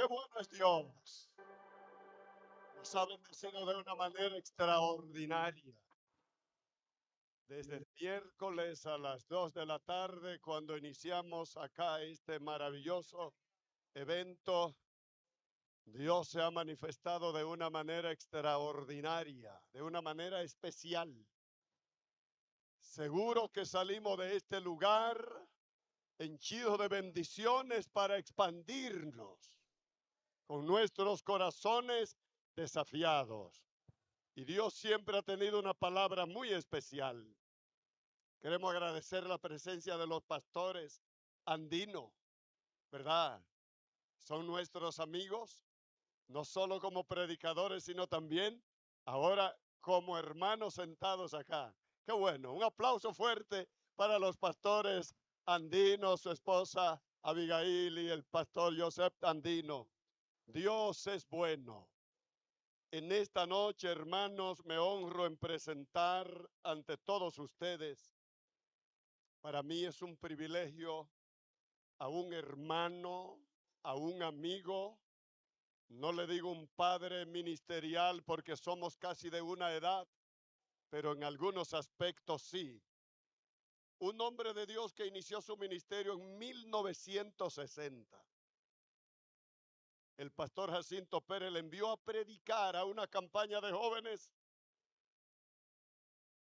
bueno es Dios. Nos ha bendecido de una manera extraordinaria. Desde el miércoles a las 2 de la tarde, cuando iniciamos acá este maravilloso evento, Dios se ha manifestado de una manera extraordinaria, de una manera especial. Seguro que salimos de este lugar henchidos de bendiciones para expandirnos, con nuestros corazones desafiados. Y Dios siempre ha tenido una palabra muy especial. Queremos agradecer la presencia de los pastores andinos, ¿verdad? Son nuestros amigos, no solo como predicadores, sino también ahora como hermanos sentados acá. Qué bueno, un aplauso fuerte para los pastores andinos, su esposa Abigail y el pastor Joseph Andino. Dios es bueno. En esta noche, hermanos, me honro en presentar ante todos ustedes. Para mí es un privilegio a un hermano, a un amigo. No le digo un padre ministerial porque somos casi de una edad, pero en algunos aspectos sí. Un hombre de Dios que inició su ministerio en 1960. El pastor Jacinto Pérez le envió a predicar a una campaña de jóvenes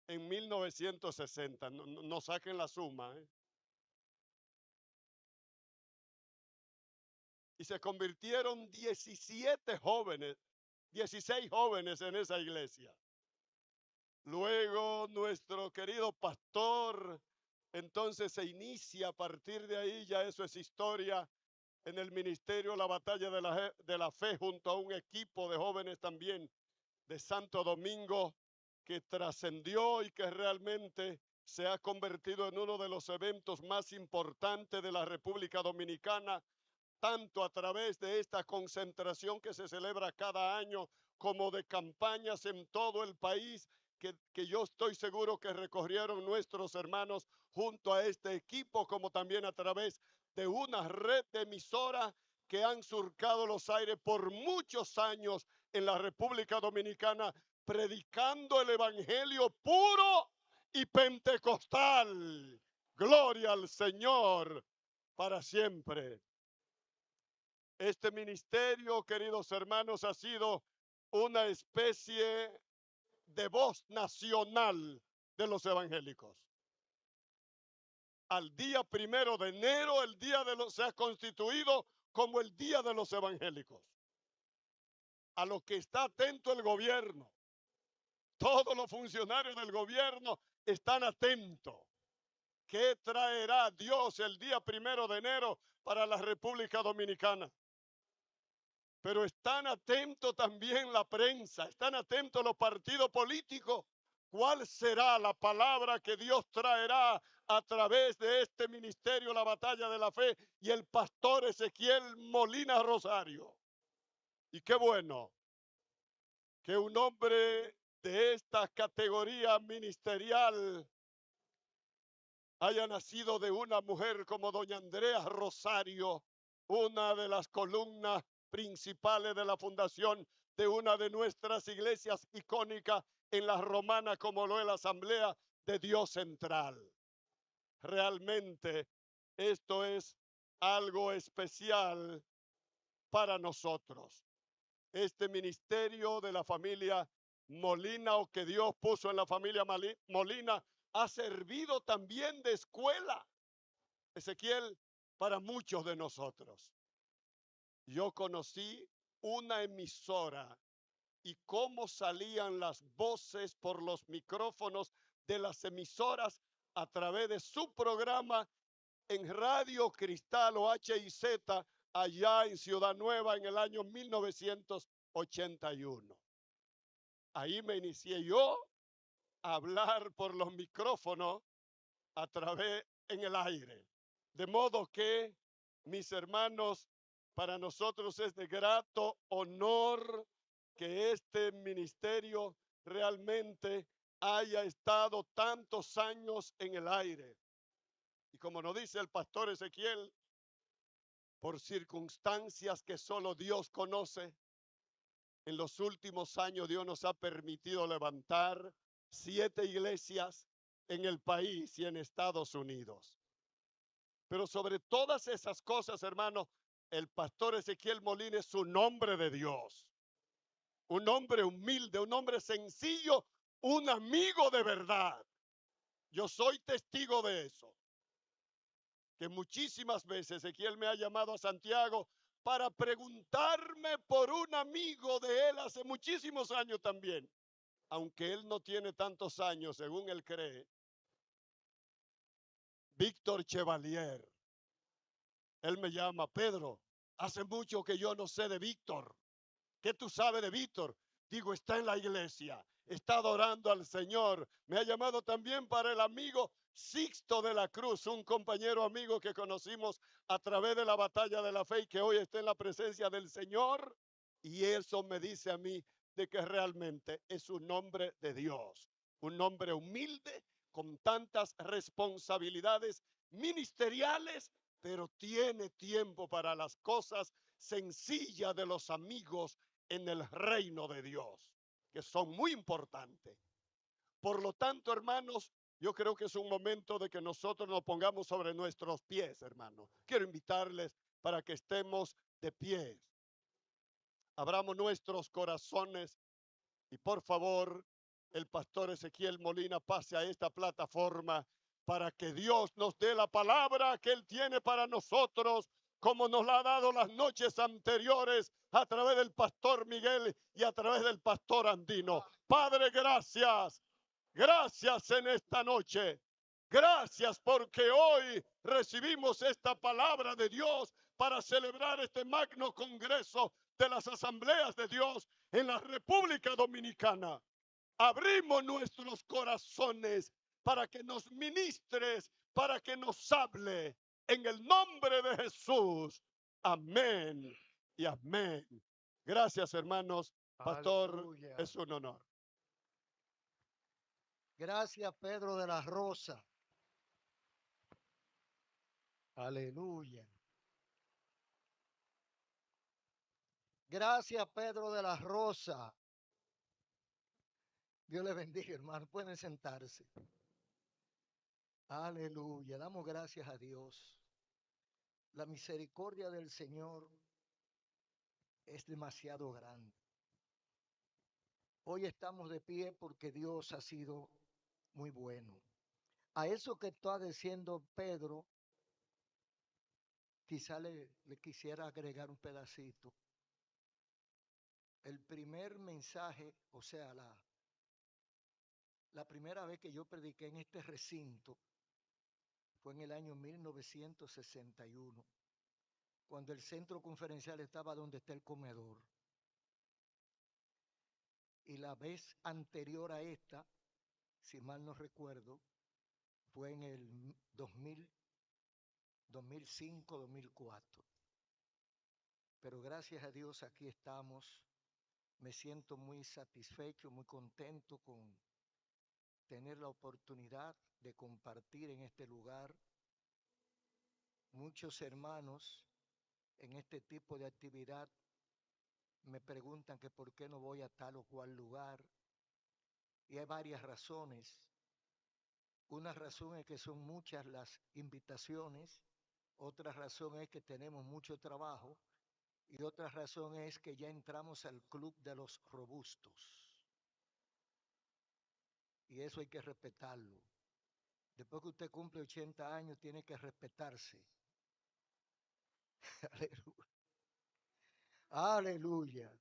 en 1960. No saquen la suma. Y se convirtieron 17 jóvenes, 16 jóvenes en esa iglesia. Luego nuestro querido pastor, entonces se inicia a partir de ahí, ya eso es historia, en el ministerio La Batalla de la Fe junto a un equipo de jóvenes también de Santo Domingo que trascendió y que realmente se ha convertido en uno de los eventos más importantes de la República Dominicana, tanto a través de esta concentración que se celebra cada año como de campañas en todo el país que yo estoy seguro que recorrieron nuestros hermanos junto a este equipo, como también a través de una red de emisoras que han surcado los aires por muchos años en la República Dominicana, predicando el evangelio puro y pentecostal. Gloria al Señor para siempre. Este ministerio, queridos hermanos, ha sido una especie de voz nacional de los evangélicos. Al día 1 de enero, el día de se ha constituido como el día de los evangélicos. A lo que está atento el gobierno. Todos los funcionarios del gobierno están atentos. ¿Qué traerá Dios el día 1 de enero para la República Dominicana? Pero están atentos también la prensa, están atentos los partidos políticos. ¿Cuál será la palabra que Dios traerá a través de este ministerio, la Batalla de la Fe, y el pastor Ezequiel Molina Rosario? Y qué bueno que un hombre de esta categoría ministerial haya nacido de una mujer como doña Andrea Rosario, una de las columnas principales de la fundación de una de nuestras iglesias icónicas en la Romana, como lo es la Asamblea de Dios Central. Realmente esto es algo especial para nosotros. Este ministerio de la familia Molina, o que Dios puso en la familia Molina, ha servido también de escuela, Ezequiel, para muchos de nosotros. Yo conocí una emisora y cómo salían las voces por los micrófonos de las emisoras a través de su programa en Radio Cristal o HIZ allá en Ciudad Nueva en el año 1981. Ahí me inicié yo a hablar por los micrófonos a través en el aire. De modo que, mis hermanos, para nosotros es de grato honor que este ministerio realmente haya estado tantos años en el aire. Y como nos dice el pastor Ezequiel, por circunstancias que solo Dios conoce. En los últimos años Dios nos ha permitido levantar 7 iglesias en el país y en Estados Unidos. Pero sobre todas esas cosas, hermano, el pastor Ezequiel Molina es un hombre de Dios, un hombre humilde, un hombre sencillo, un amigo de verdad. Yo soy testigo de eso, que muchísimas veces Ezequiel me ha llamado a Santiago para preguntarme por un amigo de él hace muchísimos años también, aunque él no tiene tantos años, según él cree, Víctor Chevalier. Él me llama: Pedro, hace mucho que yo no sé de Víctor. ¿Qué tú sabes de Víctor? Digo, está en la iglesia, está adorando al Señor. Me ha llamado también para el amigo Sixto de la Cruz, un compañero amigo que conocimos a través de la batalla de la fe y que hoy está en la presencia del Señor. Y eso me dice a mí de que realmente es un hombre de Dios, un hombre humilde, con tantas responsabilidades ministeriales, pero tiene tiempo para las cosas sencillas de los amigos en el reino de Dios, que son muy importantes. Por lo tanto, hermanos, yo creo que es un momento de que nosotros nos pongamos sobre nuestros pies, hermanos. Quiero invitarles para que estemos de pie. Abramos nuestros corazones y por favor, el pastor Ezequiel Molina pase a esta plataforma para que Dios nos dé la palabra que Él tiene para nosotros, como nos la ha dado las noches anteriores a través del pastor Miguel y a través del pastor Andino. Padre, gracias. Gracias en esta noche. Gracias porque hoy recibimos esta palabra de Dios para celebrar este magno congreso de las asambleas de Dios en la República Dominicana. Abrimos nuestros corazones para que nos ministres, para que nos hable en el nombre de Jesús. Amén y amén. Gracias, hermanos. Pastor, Aleluya. es un honor. Gracias, Pedro de la Rosa. Aleluya. Gracias, Pedro de la Rosa. Dios le bendiga, hermano. Pueden sentarse. Aleluya. Damos gracias a Dios. La misericordia del Señor es demasiado grande. Hoy estamos de pie porque Dios ha sido muy bueno. A eso que está diciendo Pedro, quizá le quisiera agregar un pedacito. El primer mensaje, o sea, la primera vez que yo prediqué en este recinto fue en el año 1961, cuando el centro conferencial estaba donde está el comedor. Y la vez anterior a esta, si mal no recuerdo, fue en el 2000, 2005, 2004. Pero gracias a Dios aquí estamos. Me siento muy satisfecho, muy contento con tener la oportunidad de compartir en este lugar. Muchos hermanos en este tipo de actividad me preguntan que por qué no voy a tal o cual lugar. Y hay varias razones. Una razón es que son muchas las invitaciones, otra razón es que tenemos mucho trabajo y otra razón es que ya entramos al club de los robustos. Y eso hay que respetarlo. Después que usted cumple 80 años, tiene que respetarse. Aleluya. Aleluya.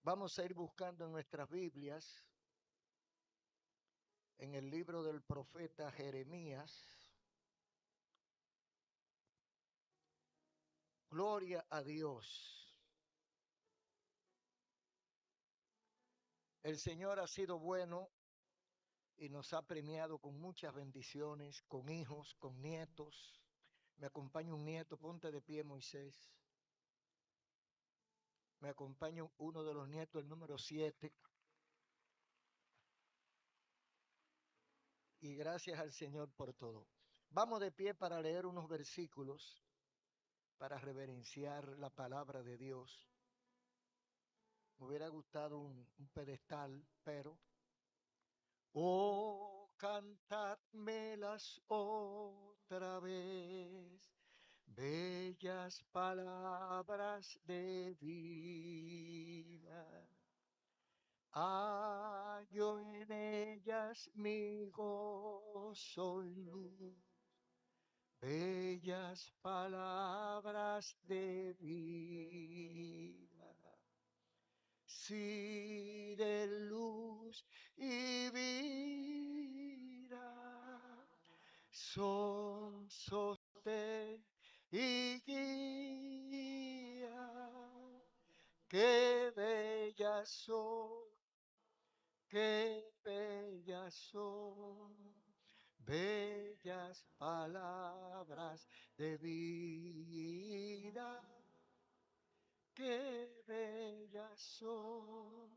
Vamos a ir buscando en nuestras Biblias, en el libro del profeta Jeremías. Gloria a Dios. El Señor ha sido bueno y nos ha premiado con muchas bendiciones, con hijos, con nietos. Me acompaña un nieto, ponte de pie, Moisés. Me acompaña uno de los nietos, el número 7. Y gracias al Señor por todo. Vamos de pie para leer unos versículos para reverenciar la palabra de Dios. Me hubiera gustado un pedestal, pero oh, cantadmelas otra vez, bellas palabras de vida. Hallo en ellas mi gozo y luz, bellas palabras de vida. Sí, de luz y vida, son sostén y guía. Qué bellas son, qué bellas son, bellas palabras de vida. Qué bellas son,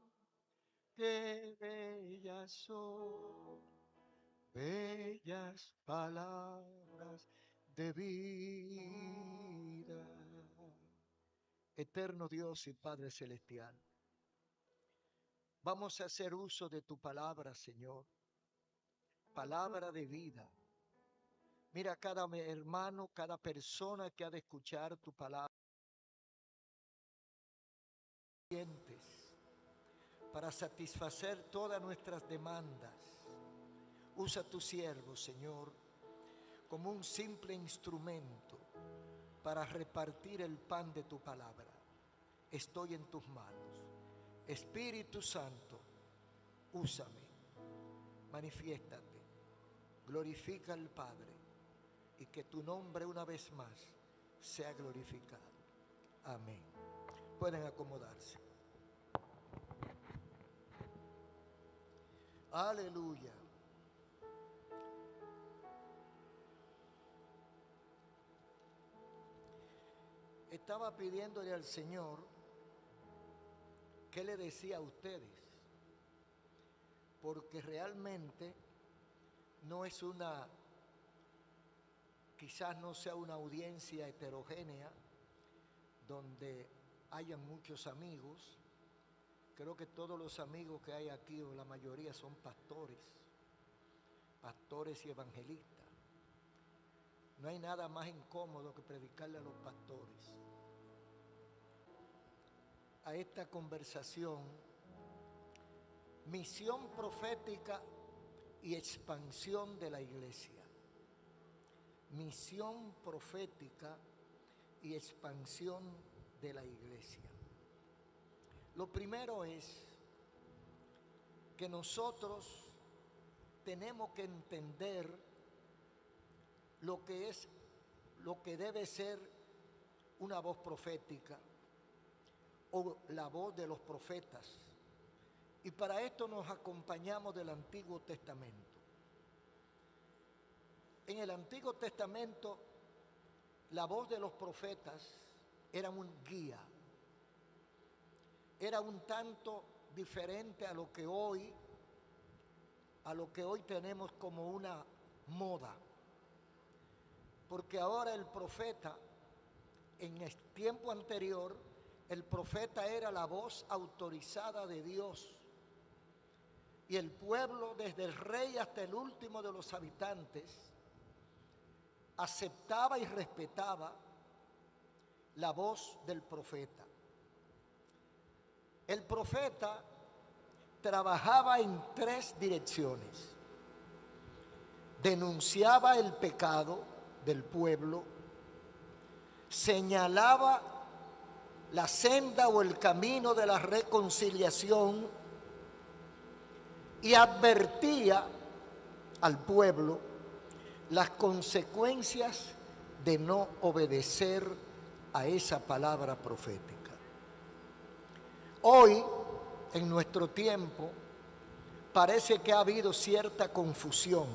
qué bellas son, bellas palabras de vida. Eterno Dios y Padre Celestial, vamos a hacer uso de tu palabra, Señor, palabra de vida. Mira cada hermano, cada persona que ha de escuchar tu palabra, para satisfacer todas nuestras demandas. Usa tu siervo, Señor, como un simple instrumento para repartir el pan de tu palabra. Estoy en tus manos. Espíritu Santo, úsame, manifiéstate, glorifica al Padre y que tu nombre una vez más sea glorificado. Amén. Pueden acomodarse. Aleluya. Estaba pidiéndole al Señor qué le decía a ustedes, porque realmente no es quizás no sea una audiencia heterogénea donde hayan muchos amigos. Creo que todos los amigos que hay aquí, o la mayoría, son pastores y evangelistas. No hay nada más incómodo que predicarle a los pastores. A esta conversación, misión profética y expansión de la iglesia. Misión profética y expansión de la iglesia. Lo primero es que nosotros tenemos que entender lo que debe ser una voz profética o la voz de los profetas. Y para esto nos acompañamos del Antiguo Testamento. En el Antiguo Testamento, la voz de los profetas era un guía. Era un tanto diferente a lo que hoy tenemos como una moda. Porque ahora el profeta, en el tiempo anterior, el profeta era la voz autorizada de Dios. Y el pueblo, desde el rey hasta el último de los habitantes, aceptaba y respetaba la voz del profeta. El profeta trabajaba en 3 direcciones. Denunciaba el pecado del pueblo, señalaba la senda o el camino de la reconciliación y advertía al pueblo las consecuencias de no obedecer a esa palabra profética. Hoy, en nuestro tiempo, parece que ha habido cierta confusión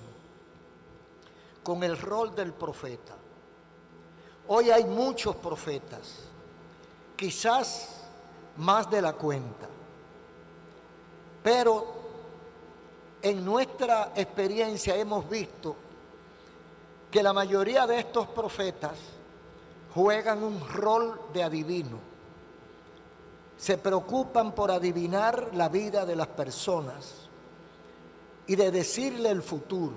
con el rol del profeta. Hoy hay muchos profetas, quizás más de la cuenta, pero en nuestra experiencia hemos visto que la mayoría de estos profetas juegan un rol de adivino. Se preocupan por adivinar la vida de las personas y de decirle el futuro.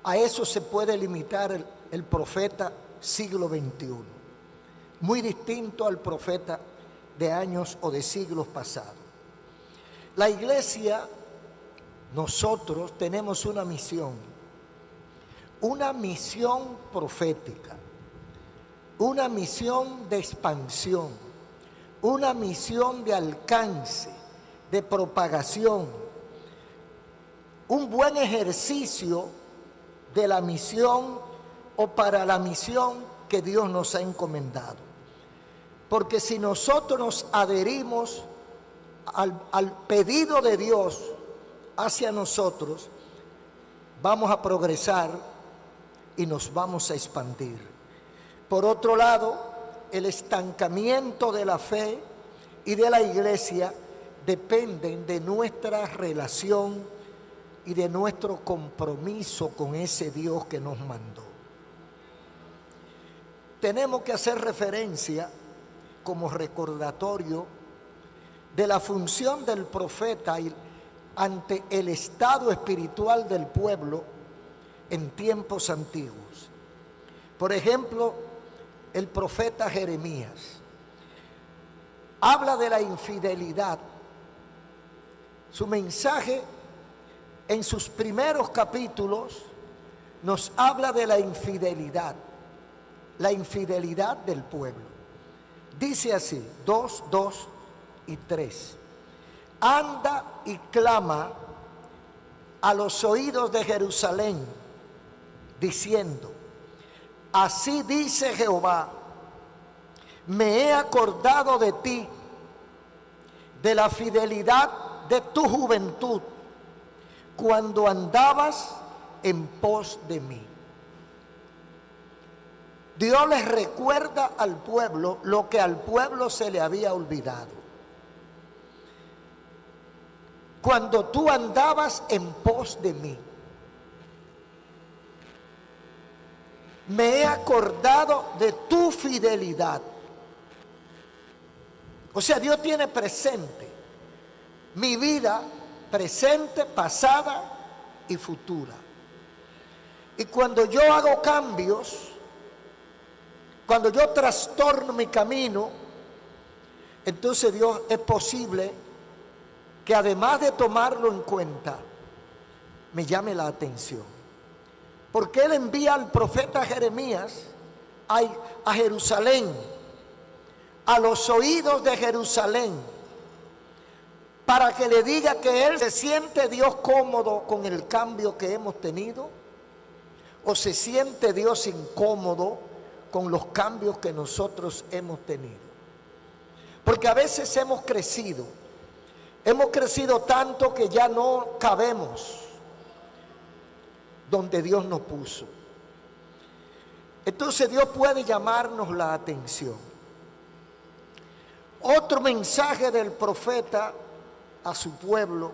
A eso se puede limitar el profeta siglo XXI, muy distinto al profeta de años o de siglos pasados. La iglesia, nosotros tenemos una misión profética, una misión de expansión, una misión de alcance, de propagación, un buen ejercicio de la misión o para la misión que Dios nos ha encomendado. Porque si nosotros nos adherimos al pedido de Dios hacia nosotros, vamos a progresar y nos vamos a expandir. Por otro lado, el estancamiento de la fe y de la iglesia dependen de nuestra relación y de nuestro compromiso con ese Dios que nos mandó. Tenemos que hacer referencia como recordatorio de la función del profeta ante el estado espiritual del pueblo en tiempos antiguos. Por ejemplo, el profeta Jeremías habla de la infidelidad. Su mensaje en sus primeros capítulos nos habla de la infidelidad del pueblo. Dice así, 2, 2 y 3. Anda y clama a los oídos de Jerusalén, diciendo: así dice Jehová, me he acordado de ti, de la fidelidad de tu juventud, cuando andabas en pos de mí. Dios les recuerda al pueblo lo que al pueblo se le había olvidado. Cuando tú andabas en pos de mí, me he acordado de tu fidelidad. O sea, Dios tiene presente mi vida, presente, pasada y futura. Y cuando yo hago cambios, cuando yo trastorno mi camino, entonces Dios es posible que además de tomarlo en cuenta, me llame la atención. Porque Él envía al profeta Jeremías a Jerusalén, a los oídos de Jerusalén, para que le diga que Él se siente Dios cómodo con el cambio que hemos tenido, o se siente Dios incómodo con los cambios que nosotros hemos tenido. Porque a veces hemos crecido tanto que ya no cabemos donde Dios nos puso. Entonces Dios puede llamarnos la atención. Otro mensaje del profeta a su pueblo,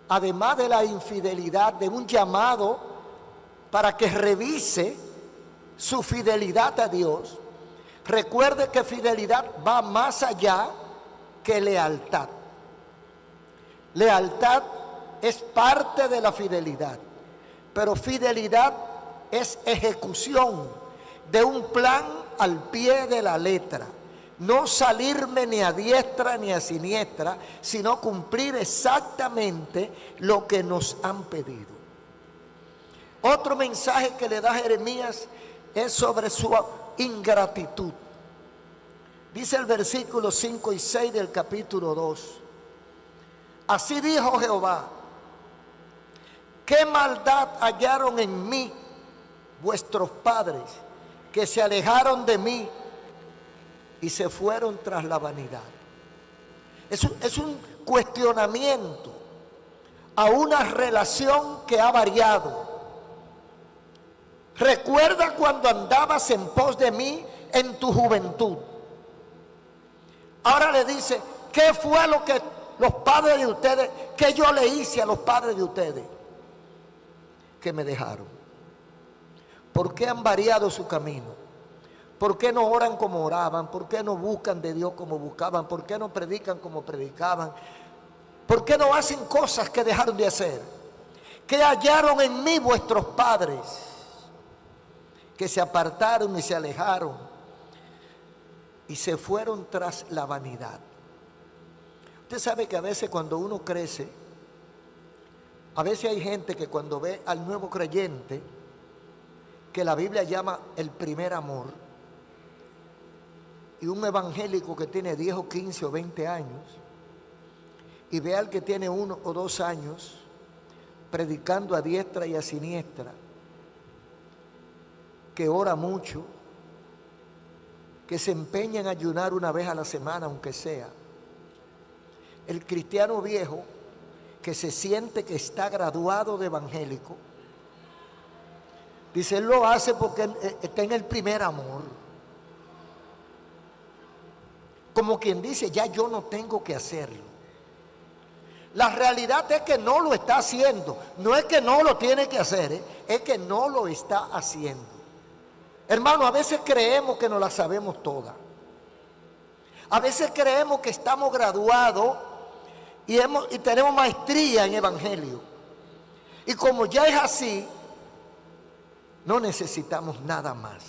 además de la infidelidad, de un llamado para que revise su fidelidad a Dios. Recuerde que fidelidad va más allá que lealtad. Lealtad es parte de la fidelidad, pero fidelidad es ejecución de un plan al pie de la letra. No salirme ni a diestra ni a siniestra, sino cumplir exactamente lo que nos han pedido. Otro mensaje que le da Jeremías es sobre su ingratitud. Dice el versículo 5 y 6 del capítulo 2. Así dijo Jehová: ¿qué maldad hallaron en mí vuestros padres, que se alejaron de mí y se fueron tras la vanidad? Es un cuestionamiento a una relación que ha variado. Recuerda cuando andabas en pos de mí en tu juventud. Ahora le dice, ¿qué fue lo que los padres de ustedes, que yo le hice a los padres de ustedes? Que me dejaron. ¿Por qué han variado su camino? ¿Por qué no oran como oraban? ¿Por qué no buscan de Dios como buscaban? ¿Por qué no predican como predicaban? ¿Por qué no hacen cosas que dejaron de hacer? ¿Qué hallaron en mí vuestros padres? Que se apartaron y se alejaron y se fueron tras la vanidad. Usted sabe que a veces cuando uno crece, a veces hay gente que cuando ve al nuevo creyente, que la Biblia llama el primer amor, y un evangélico que tiene 10 o 15 o 20 años, y ve al que tiene 1 o 2 años, predicando a diestra y a siniestra, que ora mucho, que se empeña en ayunar una vez a la semana, aunque sea. El cristiano viejo que se siente que está graduado de evangélico, dice, él lo hace porque está en el primer amor. Como quien dice, ya yo no tengo que hacerlo. La realidad es que no lo está haciendo. No es que no lo tiene que hacer, es que no lo está haciendo. Hermano, a veces creemos que nos la sabemos toda. A veces creemos que estamos graduados y tenemos maestría en evangelio. Y como ya es así, no necesitamos nada más.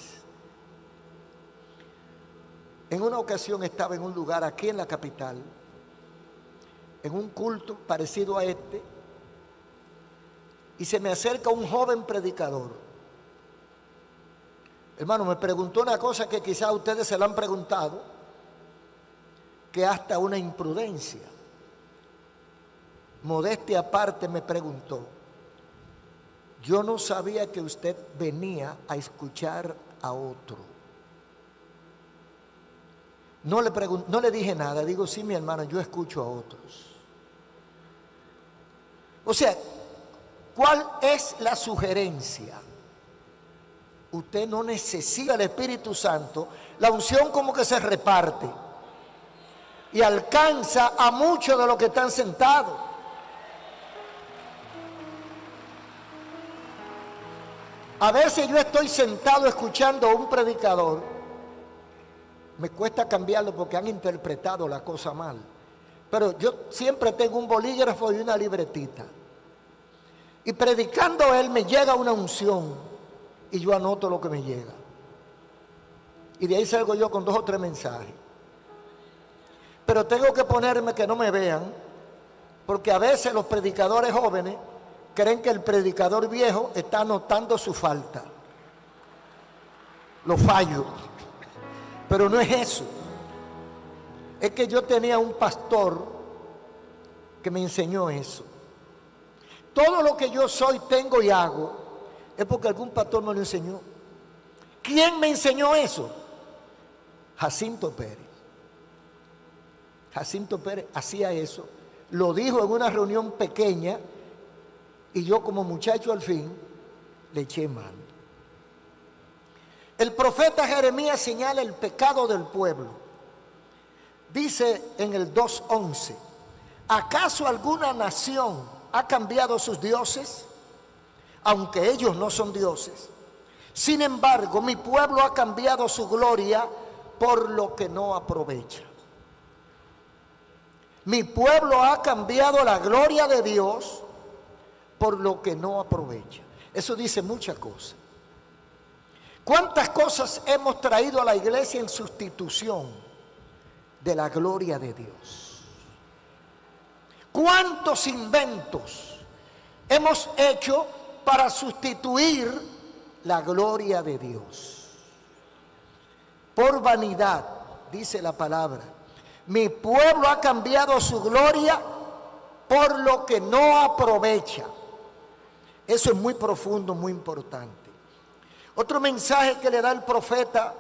En una ocasión estaba en un lugar aquí en la capital, en un culto parecido a este, y se me acerca un joven predicador. Hermano, me preguntó una cosa que quizás ustedes se la han preguntado, que hasta una imprudencia. Modestia aparte me preguntó, yo no sabía que usted venía a escuchar a otro. No le dije nada, digo, sí, mi hermano, yo escucho a otros. O sea, ¿cuál es la sugerencia? Usted no necesita el Espíritu Santo, la unción como que se reparte y alcanza a muchos de los que están sentados. A veces yo estoy sentado escuchando a un predicador, me cuesta cambiarlo porque han interpretado la cosa mal, pero yo siempre tengo un bolígrafo y una libretita, y predicando él me llega una unción y yo anoto lo que me llega, y de ahí salgo yo con 2 o 3 mensajes, pero tengo que ponerme que no me vean, porque a veces los predicadores jóvenes creen que el predicador viejo está anotando su falta, los fallos, pero no es eso. Es que yo tenía un pastor que me enseñó eso. Todo lo que yo soy, tengo y hago es porque algún pastor me lo enseñó. ¿Quién me enseñó eso? Jacinto Pérez. Jacinto Pérez hacía eso, lo dijo en una reunión pequeña y yo como muchacho al fin le eché mano. El profeta Jeremías señala el pecado del pueblo. Dice en el 2:11, ¿acaso alguna nación ha cambiado sus dioses? Aunque ellos no son dioses. Sin embargo, mi pueblo ha cambiado su gloria por lo que no aprovecha. Mi pueblo ha cambiado la gloria de Dios por lo que no aprovecha. Eso dice muchas cosas. ¿Cuántas cosas hemos traído a la iglesia en sustitución de la gloria de Dios? ¿Cuántos inventos hemos hecho para sustituir la gloria de Dios? Por vanidad, dice la palabra, mi pueblo ha cambiado su gloria por lo que no aprovecha. Eso es muy profundo, muy importante. Otro mensaje que le da el profeta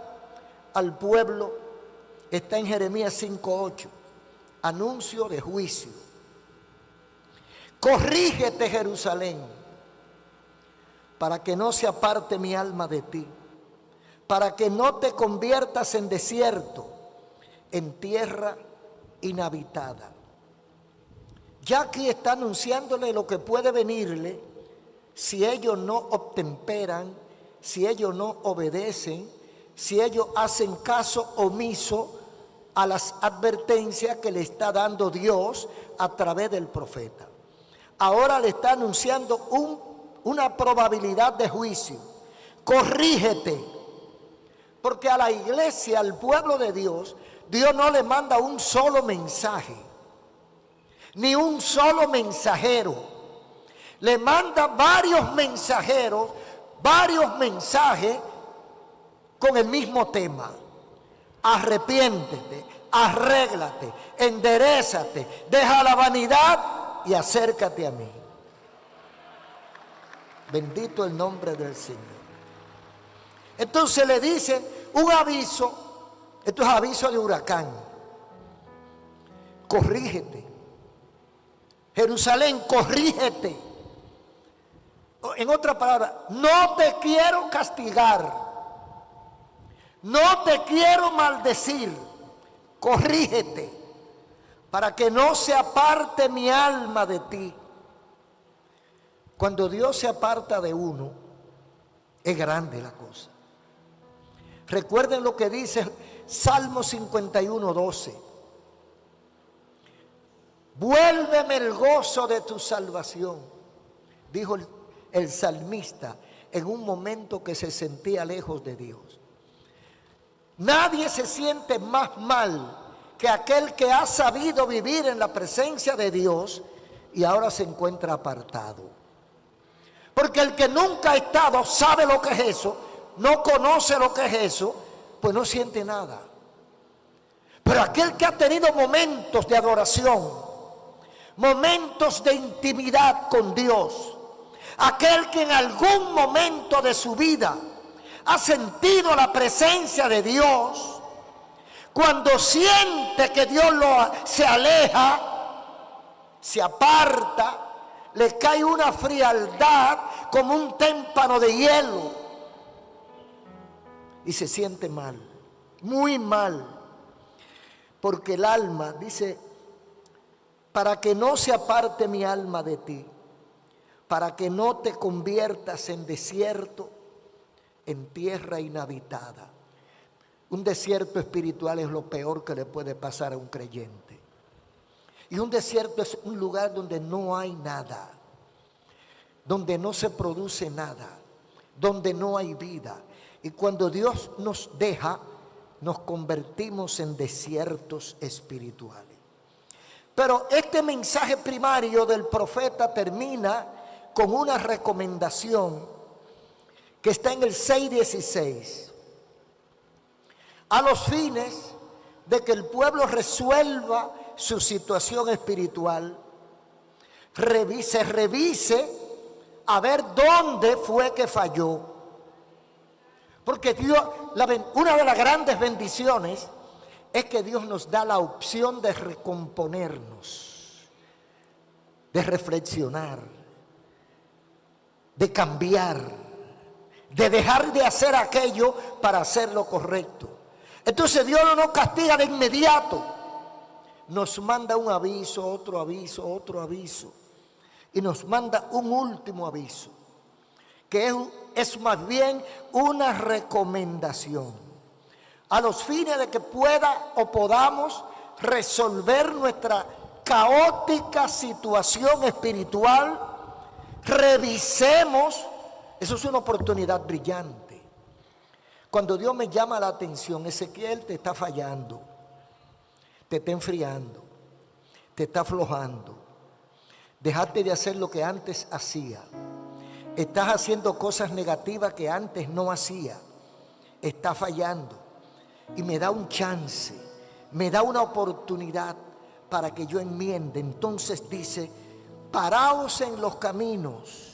al pueblo está en Jeremías 5:8, anuncio de juicio. Corrígete, Jerusalén, para que no se aparte mi alma de ti, para que no te conviertas en desierto, en tierra inhabitada. Ya aquí está anunciándole lo que puede venirle si ellos no obtemperan si ellos no obedecen, si ellos hacen caso omiso a las advertencias que le está dando Dios a través del profeta. Ahora le está anunciando una probabilidad de juicio. Corrígete, porque a la iglesia, al pueblo de Dios, Dios no le manda un solo mensaje, ni un solo mensajero. Le manda varios mensajeros, varios mensajes con el mismo tema. Arrepiéntete, arréglate, enderézate, deja la vanidad y acércate a mí. Bendito el nombre del Señor. Entonces le dice un aviso, esto es aviso de huracán. Corrígete. Jerusalén, corrígete. En otra palabra, no te quiero castigar, no te quiero maldecir, corrígete, para que no se aparte mi alma de ti. Cuando Dios se aparta de uno, es grande la cosa. Recuerden lo que dice Salmo 51, 12. Vuélveme el gozo de tu salvación, dijo el salmista en un momento que se sentía lejos de Dios. Nadie se siente más mal que aquel que ha sabido vivir en la presencia de Dios y ahora se encuentra apartado. Porque el que nunca ha estado sabe lo que es eso, no conoce lo que es eso, pues no siente nada. Pero aquel que ha tenido momentos de adoración, momentos de intimidad con Dios, aquel que en algún momento de su vida ha sentido la presencia de Dios, cuando siente que Dios se aleja, se aparta, le cae una frialdad como un témpano de hielo y se siente mal, muy mal, porque el alma dice: para que no se aparte mi alma de ti, para que no te conviertas en desierto, en tierra inhabitada. Un desierto espiritual es lo peor que le puede pasar a un creyente. Y un desierto es un lugar donde no hay nada, donde no se produce nada, donde no hay vida. Y cuando Dios nos deja, nos convertimos en desiertos espirituales. Pero este mensaje primario del profeta termina con una recomendación que está en el 6:16. A los fines de que el pueblo resuelva su situación espiritual, revise a ver dónde fue que falló. Porque Dios, una de las grandes bendiciones es que Dios nos da la opción de recomponernos, de reflexionar, de cambiar, de dejar de hacer aquello para hacer lo correcto. Entonces Dios no nos castiga de inmediato, nos manda un aviso, otro aviso, otro aviso, y nos manda un último aviso, que es más bien una recomendación, a los fines de que pueda o podamos resolver nuestra caótica situación espiritual. Revisemos, eso es una oportunidad brillante. Cuando Dios me llama la atención: Ezequiel, te está fallando, te está enfriando, te está aflojando, dejaste de hacer lo que antes hacía, estás haciendo cosas negativas que antes no hacía, está fallando. Y me da un chance, me da una oportunidad para que yo enmiende. Entonces dice: paraos en los caminos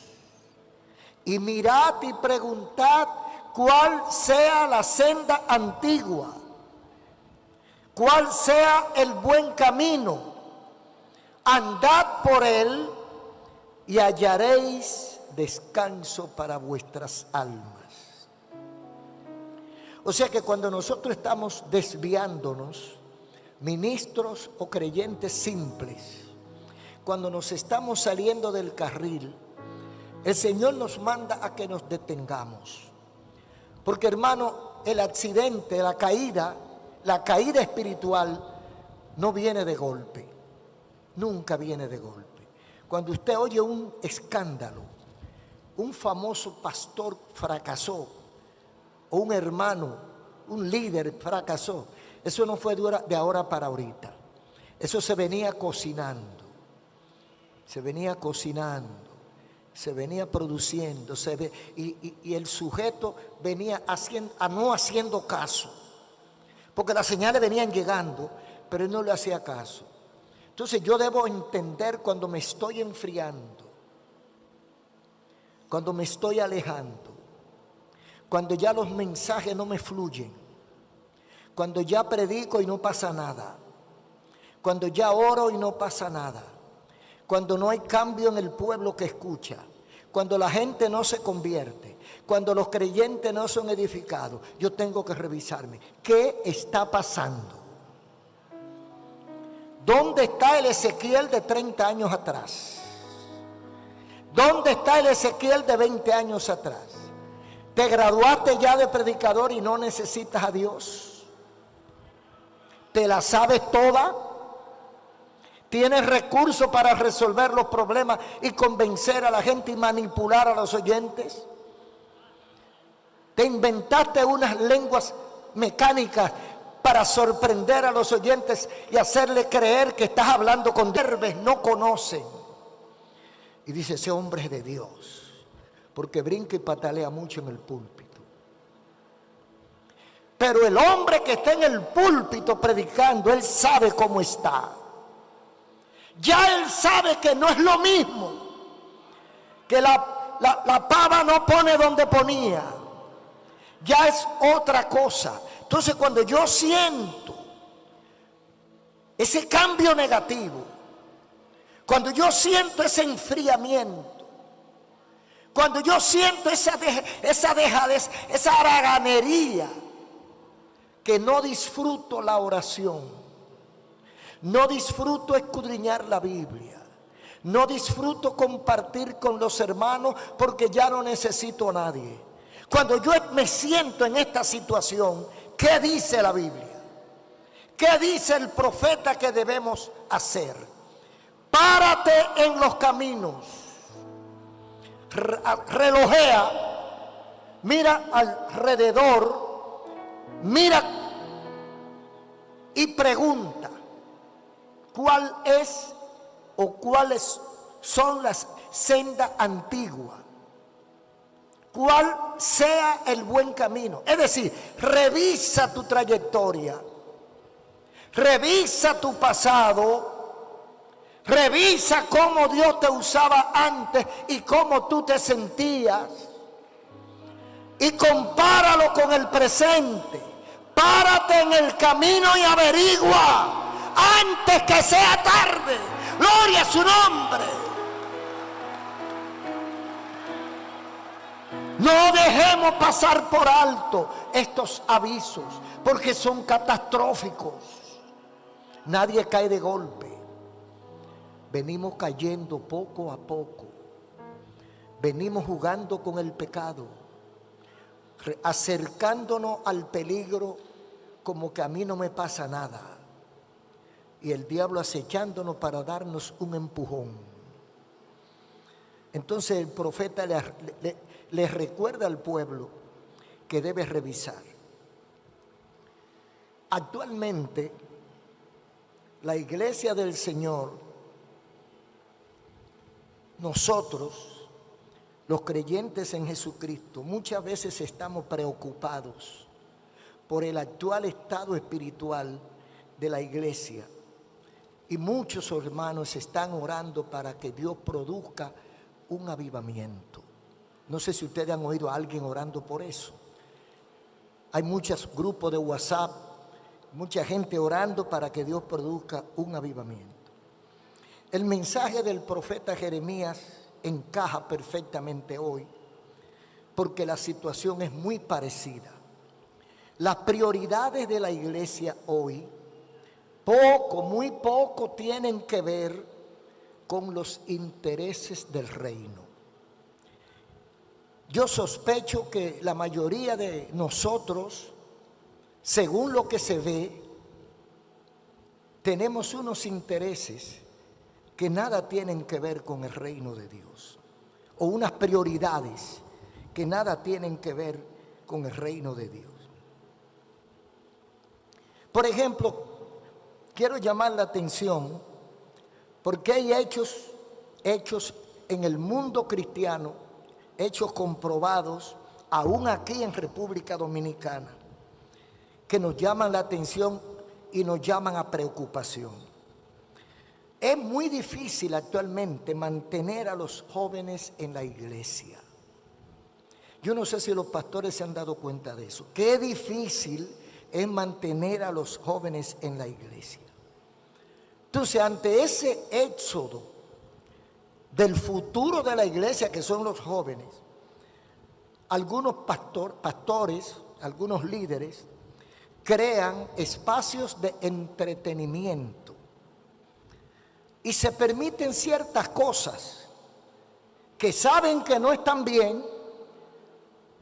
y mirad y preguntad cuál sea la senda antigua, cuál sea el buen camino, andad por él y hallaréis descanso para vuestras almas. O sea que cuando nosotros estamos desviándonos, ministros o creyentes simples, cuando nos estamos saliendo del carril, el Señor nos manda a que nos detengamos. Porque, hermano, el accidente, la caída espiritual no viene de golpe. Nunca viene de golpe. Cuando usted oye un escándalo, un famoso pastor fracasó, o un hermano, un líder fracasó, eso no fue de ahora para ahorita. Eso se venía cocinando, se venía produciendo, y el sujeto venía no haciendo caso, porque las señales venían llegando, pero él no le hacía caso. Entonces yo debo entender cuando me estoy enfriando, cuando me estoy alejando, cuando ya los mensajes no me fluyen, cuando ya predico y no pasa nada, cuando ya oro y no pasa nada, cuando no hay cambio en el pueblo que escucha, cuando la gente no se convierte, cuando los creyentes no son edificados. Yo tengo que revisarme. ¿Qué está pasando? ¿Dónde está el Ezequiel de 30 años atrás? ¿Dónde está el Ezequiel de 20 años atrás? ¿Te graduaste ya de predicador y no necesitas a Dios? ¿Te la sabes toda? ¿Tienes recursos para resolver los problemas y convencer a la gente y manipular a los oyentes? ¿Te inventaste unas lenguas mecánicas para sorprender a los oyentes y hacerle creer que estás hablando con Dios? No conocen. Y dice, ese hombre es de Dios, porque brinca y patalea mucho en el púlpito. Pero el hombre que está en el púlpito predicando, él sabe cómo está. Ya él sabe que no es lo mismo, que la pava no pone donde ponía. Ya es otra cosa. Entonces, cuando yo siento ese cambio negativo, cuando yo siento ese enfriamiento, cuando yo siento esa dejadez, esa haraganería, que no disfruto la oración, no disfruto escudriñar la Biblia, no disfruto compartir con los hermanos porque ya no necesito a nadie. Cuando yo me siento en esta situación, ¿qué dice la Biblia? ¿Qué dice el profeta que debemos hacer? Párate en los caminos, relojea, mira alrededor, mira y pregunta cuál es o cuáles son las sendas antiguas, cuál sea el buen camino. Es decir, revisa tu trayectoria, revisa tu pasado, revisa cómo Dios te usaba antes y cómo tú te sentías, y compáralo con el presente. Párate en el camino y averigua antes que sea tarde. Gloria a su nombre. No dejemos pasar por alto estos avisos, porque son catastróficos. Nadie cae de golpe. Venimos cayendo poco a poco. Venimos jugando con el pecado, acercándonos al peligro como que a mí no me pasa nada. Y el diablo acechándonos para darnos un empujón. Entonces el profeta le recuerda al pueblo que debe revisar. Actualmente, la iglesia del Señor, nosotros, los creyentes en Jesucristo, muchas veces estamos preocupados por el actual estado espiritual de la iglesia. Y muchos hermanos están orando para que Dios produzca un avivamiento. No sé si ustedes han oído a alguien orando por eso. Hay muchos grupos de WhatsApp, mucha gente orando para que Dios produzca un avivamiento. El mensaje del profeta Jeremías encaja perfectamente hoy, porque la situación es muy parecida. Las prioridades de la iglesia hoy, muy poco tienen que ver con los intereses del reino. Yo sospecho que la mayoría de nosotros, según lo que se ve, tenemos unos intereses que nada tienen que ver con el reino de Dios, o unas prioridades que nada tienen que ver con el reino de Dios. Por ejemplo, quiero llamar la atención porque hay hechos en el mundo cristiano, hechos comprobados, aún aquí en República Dominicana, que nos llaman la atención y nos llaman a preocupación. Es muy difícil actualmente mantener a los jóvenes en la iglesia. Yo no sé si los pastores se han dado cuenta de eso. Qué difícil es mantener a los jóvenes en la iglesia. Entonces, ante ese éxodo del futuro de la iglesia, que son los jóvenes, algunos pastores, algunos líderes, crean espacios de entretenimiento y se permiten ciertas cosas que saben que no están bien,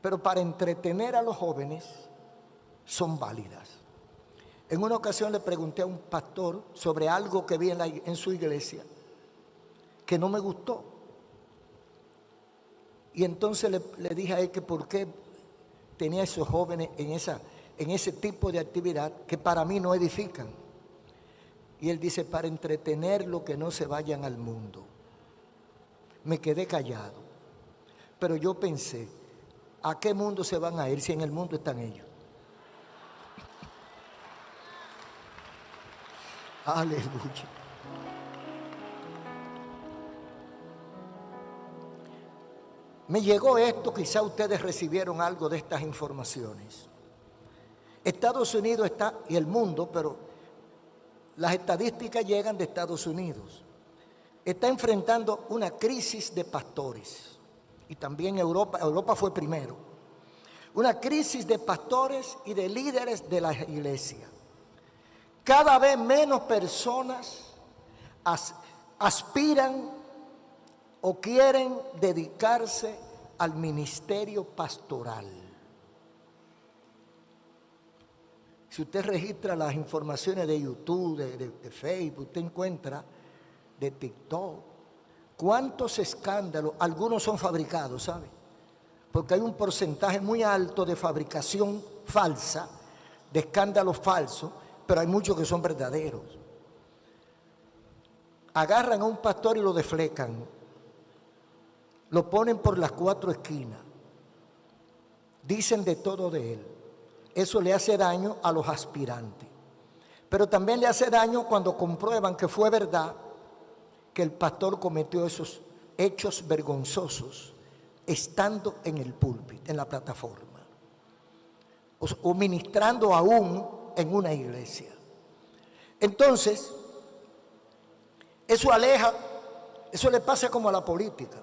pero para entretener a los jóvenes son válidas. En una ocasión le pregunté a un pastor sobre algo que vi en su iglesia que no me gustó. Y entonces le dije a él que por qué tenía esos jóvenes en ese tipo de actividad que para mí no edifican. Y él dice, para entretenerlos, que no se vayan al mundo. Me quedé callado. Pero yo pensé, ¿a qué mundo se van a ir si en el mundo están ellos? Aleluya. Me llegó esto, quizá ustedes recibieron algo de estas informaciones. Estados Unidos está, y el mundo, pero las estadísticas llegan de Estados Unidos, está enfrentando una crisis de pastores. Y también Europa fue primero. Una crisis de pastores y de líderes de la iglesia. Cada vez menos personas aspiran o quieren dedicarse al ministerio pastoral. Si usted registra las informaciones de YouTube, de Facebook, usted encuentra de TikTok, cuántos escándalos, algunos son fabricados, ¿sabe? Porque hay un porcentaje muy alto de fabricación falsa, de escándalos falsos, pero hay muchos que son verdaderos. Agarran a un pastor y lo deflecan, lo ponen por las 4 esquinas, dicen de todo de él. Eso le hace daño a los aspirantes, pero también le hace daño cuando comprueban que fue verdad que el pastor cometió esos hechos vergonzosos estando en el púlpito, en la plataforma, o ministrando aún en una iglesia. Entonces, eso le pasa como a la política.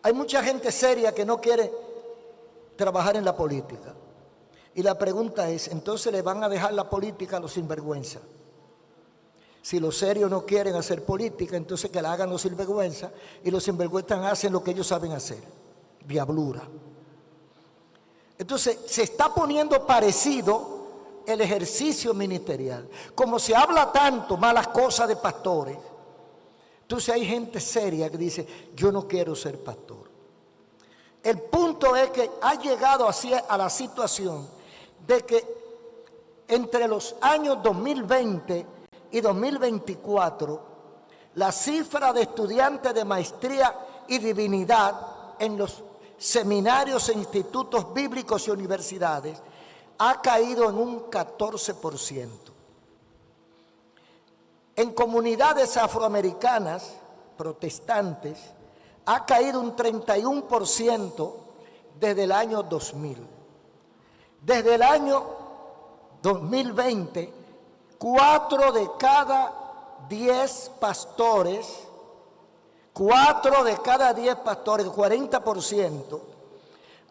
Hay mucha gente seria que no quiere trabajar en la política. Y la pregunta es, ¿entonces le van a dejar la política a los sinvergüenza? Si los serios no quieren hacer política, entonces que la hagan los sinvergüenza, y los sinvergüenzas hacen lo que ellos saben hacer, diablura. Entonces se está poniendo parecido el ejercicio ministerial. Como se habla tanto malas cosas de pastores, entonces hay gente seria que dice, yo no quiero ser pastor. El punto es que ha llegado así a la situación de que entre los años 2020 y 2024, la cifra de estudiantes de maestría y divinidad en los seminarios e institutos bíblicos y universidades ha caído en un 14%. En comunidades afroamericanas protestantes ha caído un 31% desde el año 2000. Desde el año 2020, 4 de cada 10 pastores, 40%,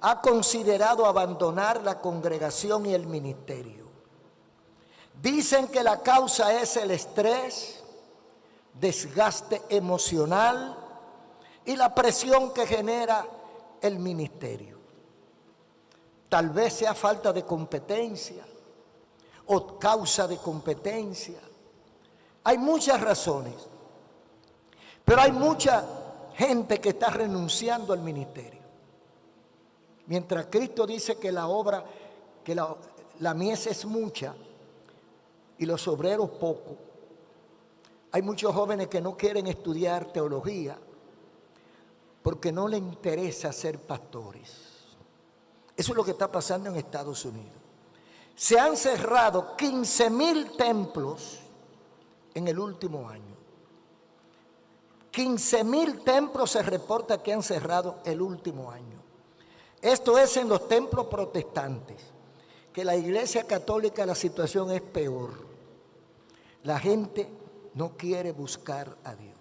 ha considerado abandonar la congregación y el ministerio. Dicen que la causa es el estrés, desgaste emocional y la presión que genera el ministerio. Tal vez sea falta de competencia o causa de competencia. Hay muchas razones, pero hay mucha gente que está renunciando al ministerio. Mientras Cristo dice que la obra, que la mies es mucha y los obreros pocos, hay muchos jóvenes que no quieren estudiar teología porque no les interesa ser pastores. Eso es lo que está pasando en Estados Unidos. Se han cerrado 15,000 templos en el último año. 15,000 templos se reporta que han cerrado el último año. Esto es en los templos protestantes, que la Iglesia Católica la situación es peor. La gente no quiere buscar a Dios.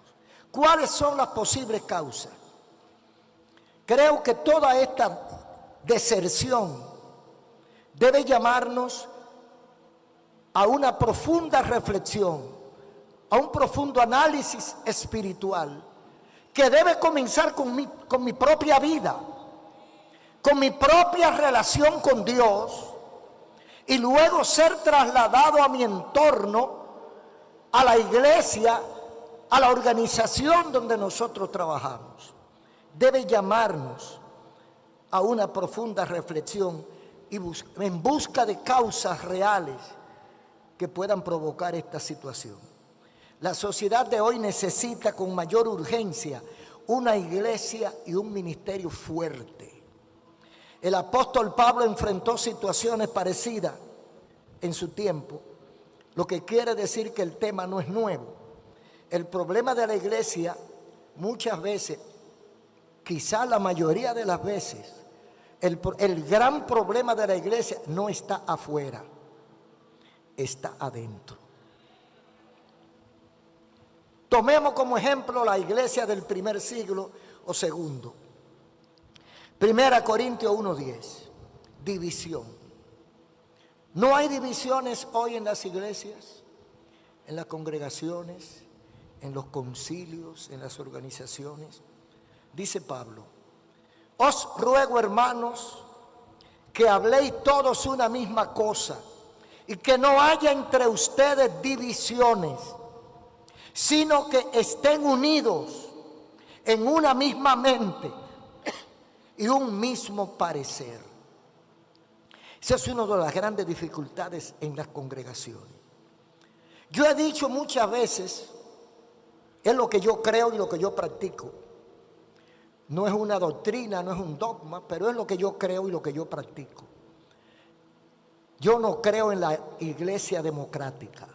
¿Cuáles son las posibles causas? Creo que toda esta deserción debe llamarnos a una profunda reflexión, a un profundo análisis espiritual que debe comenzar con mi propia vida, con mi propia relación con Dios, y luego ser trasladado a mi entorno, a la iglesia, a la organización donde nosotros trabajamos. Debe llamarnos a una profunda reflexión y en busca de causas reales que puedan provocar esta situación. La sociedad de hoy necesita con mayor urgencia una iglesia y un ministerio fuerte. El apóstol Pablo enfrentó situaciones parecidas en su tiempo, lo que quiere decir que el tema no es nuevo. El problema de la iglesia muchas veces, quizá la mayoría de las veces, el gran problema de la iglesia no está afuera, está adentro. Tomemos como ejemplo la iglesia del primer siglo o segundo. 1 Corintios 1:10, división. No hay divisiones hoy en las iglesias, en las congregaciones, en los concilios, en las organizaciones. Dice Pablo: os ruego, hermanos, que habléis todos una misma cosa y que no haya entre ustedes divisiones, sino que estén unidos en una misma mente y un mismo parecer. Esa es una de las grandes dificultades en las congregaciones. Yo he dicho muchas veces, es lo que yo creo y lo que yo practico. No es una doctrina, no es un dogma, pero es lo que yo creo y lo que yo practico. Yo no creo en la iglesia democrática.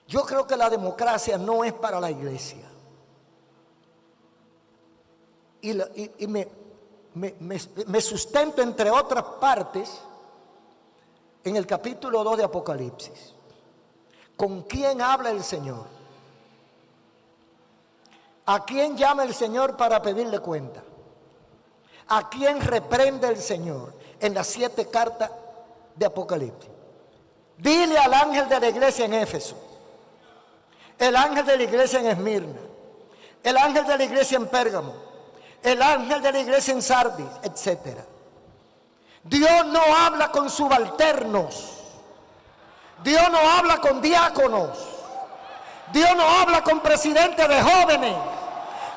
Yo creo que la democracia no es para la iglesia. Y me sustento, entre otras partes, en el capítulo 2 de Apocalipsis. ¿Con quién habla el Señor? ¿A quién llama el Señor para pedirle cuenta? ¿A quién reprende el Señor en las 7 cartas de Apocalipsis? Dile al ángel de la iglesia en Éfeso, el ángel de la iglesia en Esmirna, el ángel de la iglesia en Pérgamo, el ángel de la iglesia en Sardis, etc. Dios no habla con subalternos. Dios no habla con diáconos. Dios no habla con presidentes de jóvenes.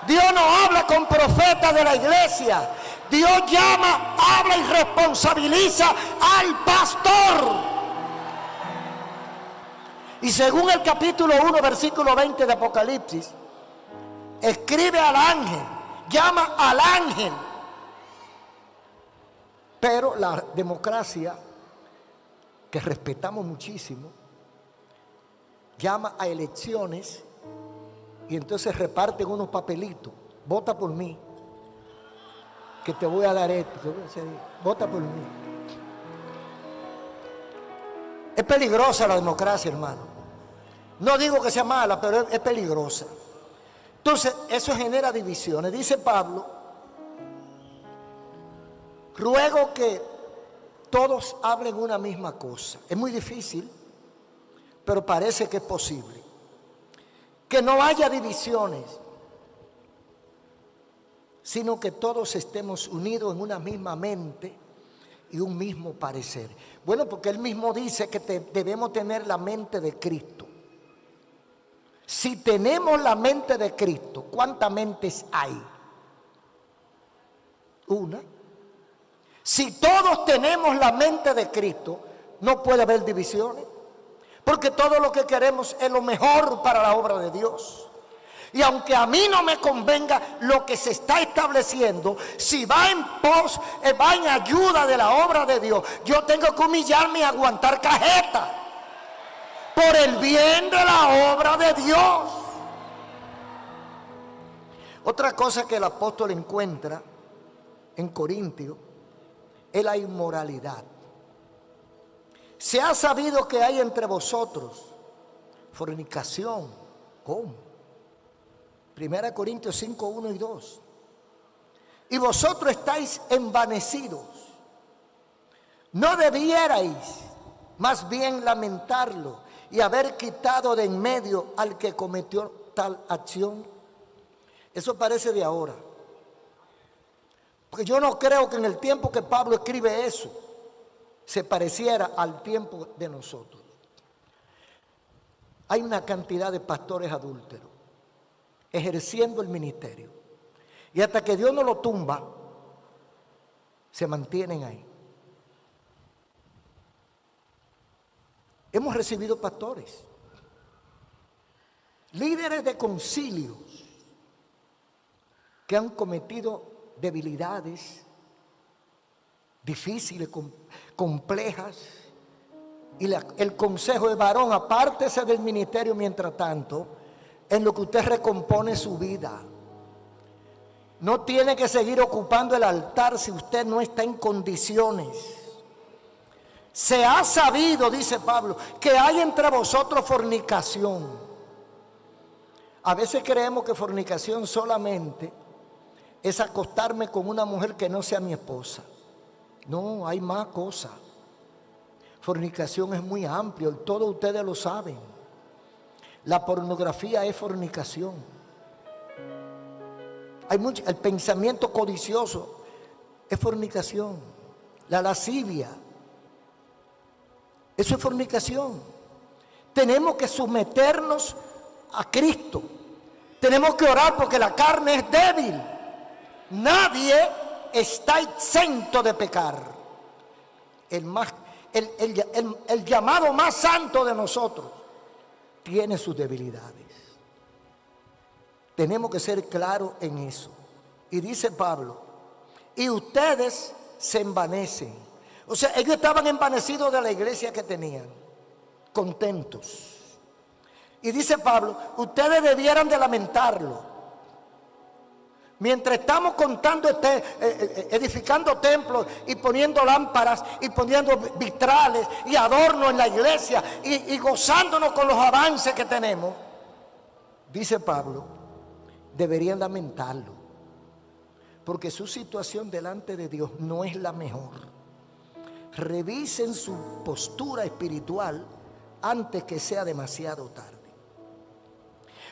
Dios no habla con profetas de la iglesia. Dios llama, habla y responsabiliza al pastor. Y según el capítulo 1, versículo 20 de Apocalipsis, escribe al ángel, llama al ángel. Pero la democracia, que respetamos muchísimo, llama a elecciones y entonces reparten unos papelitos. Vota por mí, que te voy a dar esto. Vota por mí. Es peligrosa la democracia, hermano. No digo que sea mala, pero es peligrosa. Entonces, eso genera divisiones. Dice Pablo: ruego que todos hablen una misma cosa. Es muy difícil, pero parece que es posible. Que no haya divisiones. sino que todos estemos unidos en una misma mente y un mismo parecer. Bueno, porque él mismo dice que debemos tener la mente de Cristo. Si tenemos la mente de Cristo, ¿cuántas mentes hay? Una. Si todos tenemos la mente de Cristo, no puede haber divisiones, porque todo lo que queremos es lo mejor para la obra de Dios. Y aunque a mí no me convenga lo que se está estableciendo, si va en pos, va en ayuda de la obra de Dios, yo tengo que humillarme y aguantar cajeta por el bien de la obra de Dios. Otra cosa que el apóstol encuentra en Corintios es la inmoralidad. Se ha sabido que hay entre vosotros fornicación. ¿Cómo? 1 Corintios 5, 1 y 2. Y vosotros estáis envanecidos. ¿No debierais más bien lamentarlo y haber quitado de en medio al que cometió tal acción? Eso parece de ahora. Porque yo no creo que en el tiempo que Pablo escribe eso se pareciera al tiempo de nosotros. Hay una cantidad de pastores adúlteros ejerciendo el ministerio, y hasta que Dios no lo tumba, se mantienen ahí. Hemos recibido pastores, líderes de concilios, que han cometido debilidades difíciles, complejas, y el consejo de varón, apártese del ministerio mientras tanto, en lo que usted recompone su vida. No tiene que seguir ocupando el altar si usted no está en condiciones. Se ha sabido, dice Pablo, que hay entre vosotros fornicación. A veces creemos que fornicación solamente es acostarme con una mujer que no sea mi esposa. No, hay más cosas. Fornicación es muy amplio, todos ustedes lo saben. La pornografía es fornicación. Hay mucho, el pensamiento codicioso es fornicación. La lascivia, eso es fornicación. Tenemos que someternos a Cristo. Tenemos que orar porque la carne es débil. Nadie está exento de pecar. El llamado más santo de nosotros tiene sus debilidades. Tenemos que ser claros en eso. Y dice Pablo, y ustedes se envanecen. O sea, ellos estaban envanecidos de la iglesia que tenían, contentos. Y dice Pablo, ustedes debieran de lamentarlo. Mientras estamos contando, edificando templos y poniendo lámparas y poniendo vitrales y adornos en la iglesia y gozándonos con los avances que tenemos, dice Pablo, deberían lamentarlo, porque su situación delante de Dios no es la mejor. Revisen su postura espiritual antes que sea demasiado tarde.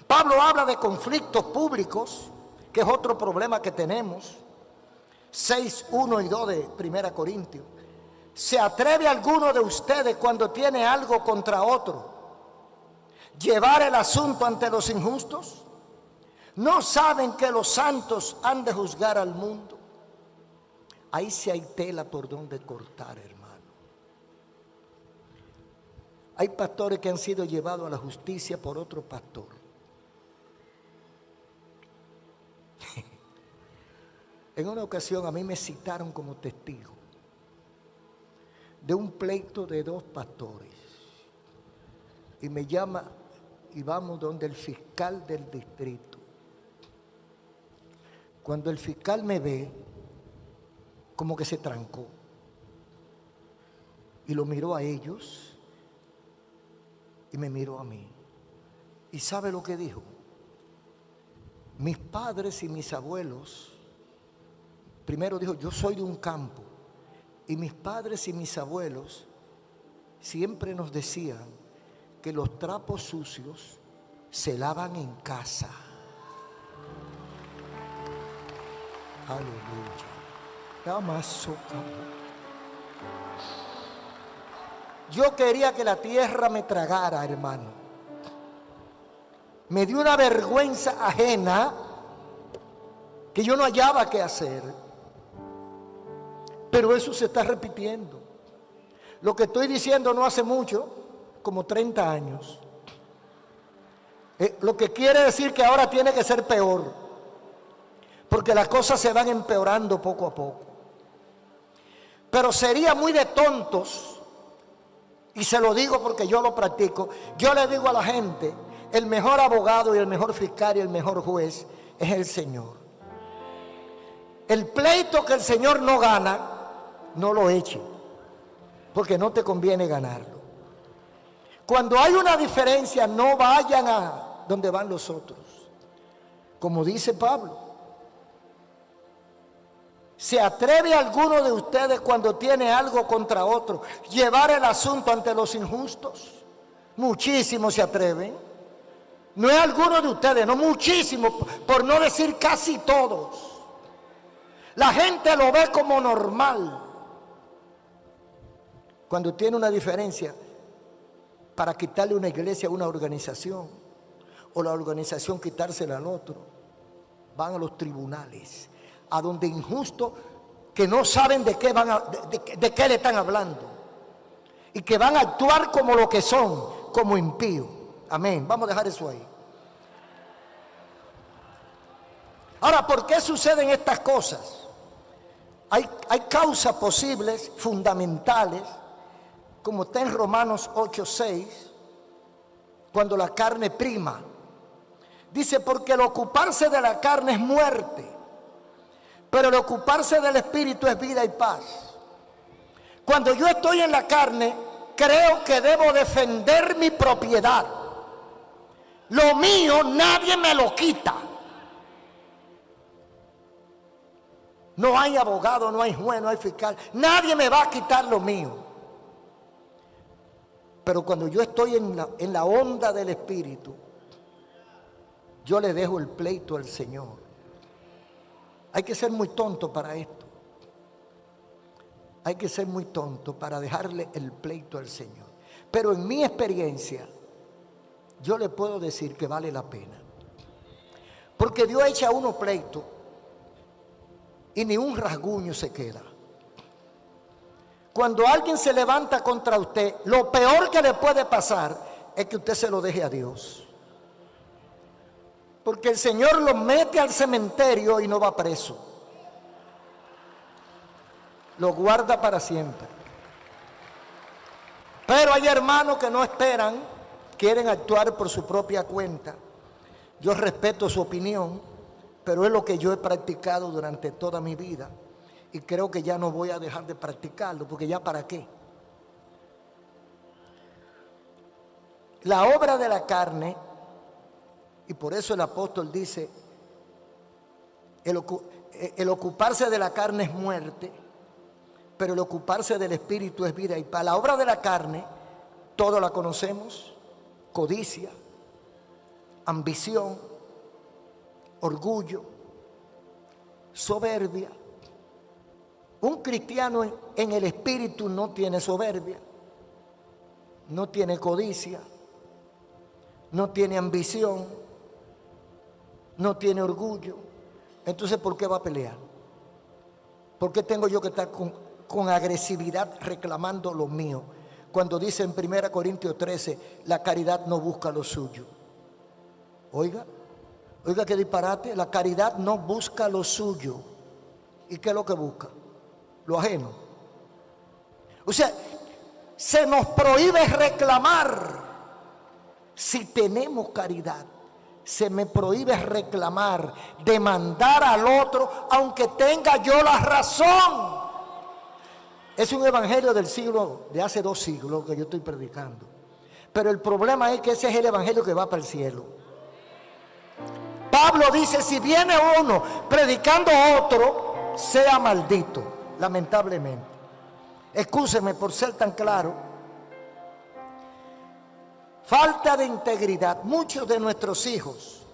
Pablo habla de conflictos públicos, que es otro problema que tenemos. 6, 1 y 2 de 1 Corintios. ¿Se atreve alguno de ustedes cuando tiene algo contra otro llevar el asunto ante los injustos? ¿No saben que los santos han de juzgar al mundo? Ahí sí hay tela por donde cortar, hermano. Hay pastores que han sido llevados a la justicia por otro pastor. En una ocasión a mí me citaron como testigo de un pleito de 2 pastores. Y me llama y vamos donde el fiscal del distrito. Cuando el fiscal me ve, como que se trancó. Y lo miró a ellos y me miró a mí. ¿Y sabe lo que dijo? Mis padres y mis abuelos, primero dijo, yo soy de un campo, y mis padres y mis abuelos siempre nos decían que los trapos sucios se lavan en casa. Aleluya. Damasoca. Yo quería que la tierra me tragara, hermano. Me dio una vergüenza ajena que yo no hallaba qué hacer. Pero eso se está repitiendo. Lo que estoy diciendo no hace mucho, como 30 años. Lo que quiere decir que ahora tiene que ser peor, porque las cosas se van empeorando poco a poco. Pero sería muy de tontos, y se lo digo porque yo lo practico. Yo le digo a la gente, el mejor abogado y el mejor fiscal y el mejor juez es el Señor. El pleito que el Señor no gana, no lo eche, porque no te conviene ganarlo. Cuando hay una diferencia, no vayan a donde van los otros. Como dice Pablo, ¿se atreve alguno de ustedes cuando tiene algo contra otro llevar el asunto ante los injustos? Muchísimos se atreven. No es alguno de ustedes, no, muchísimos, por no decir casi todos. La gente lo ve como normal. Cuando tiene una diferencia para quitarle una iglesia a una organización, o la organización quitársela al otro, van a los tribunales, a donde injustos que no saben de qué de qué le están hablando, y que van a actuar como lo que son, como impíos. Amén. Vamos a dejar eso ahí. Ahora, ¿por qué suceden estas cosas? Hay causas posibles, fundamentales, como está en Romanos 8:6, cuando la carne prima. Dice, porque el ocuparse de la carne es muerte, pero el ocuparse del espíritu es vida y paz. Cuando yo estoy en la carne, creo que debo defender mi propiedad. Lo mío nadie me lo quita. No hay abogado, no hay juez, no hay fiscal. Nadie me va a quitar lo mío. Pero cuando yo estoy en la onda del espíritu, yo le dejo el pleito al Señor. Hay que ser muy tonto para esto. Hay que ser muy tonto para dejarle el pleito al Señor. Pero en mi experiencia, yo le puedo decir que vale la pena. Porque Dios echa a uno pleito y ni un rasguño se queda. Cuando alguien se levanta contra usted, lo peor que le puede pasar es que usted se lo deje a Dios. Porque el Señor lo mete al cementerio y no va preso. Lo guarda para siempre. Pero hay hermanos que no esperan, quieren actuar por su propia cuenta. Yo respeto su opinión, pero es lo que yo he practicado durante toda mi vida. Y creo que ya no voy a dejar de practicarlo, porque ya para qué. La obra de la carne, y por eso el apóstol dice, el ocuparse de la carne es muerte, pero el ocuparse del espíritu es vida y paz. La obra de la carne, todos la conocemos: codicia, ambición, orgullo, soberbia. Un cristiano en el espíritu no tiene soberbia, no tiene codicia, no tiene ambición, no tiene orgullo. Entonces, ¿por qué va a pelear? ¿Por qué tengo yo que estar con agresividad reclamando lo mío? Cuando dice en 1 Corintios 13, la caridad no busca lo suyo. Oiga qué disparate. La caridad no busca lo suyo. ¿Y qué es lo que busca? Lo ajeno. O sea, se nos prohíbe reclamar. Si tenemos caridad, se me prohíbe reclamar, demandar al otro, aunque tenga yo la razón. Es un evangelio del siglo, de hace 2 siglos que yo estoy predicando. Pero el problema es que ese es el evangelio que va para el cielo. Pablo dice, si viene uno predicando a otro, sea maldito, lamentablemente. Excúseme por ser tan claro. Falta de integridad. Muchos de nuestros hijos,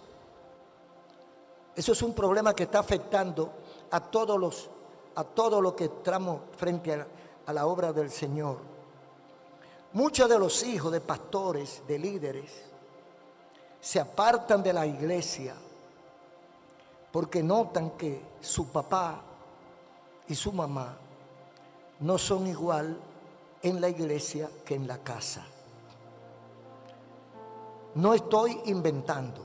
eso es un problema que está afectando a todo lo que estamos frente a la obra del Señor. Muchos de los hijos de pastores, de líderes, se apartan de la iglesia porque notan que su papá y su mamá no son igual en la iglesia que en la casa. No estoy inventando,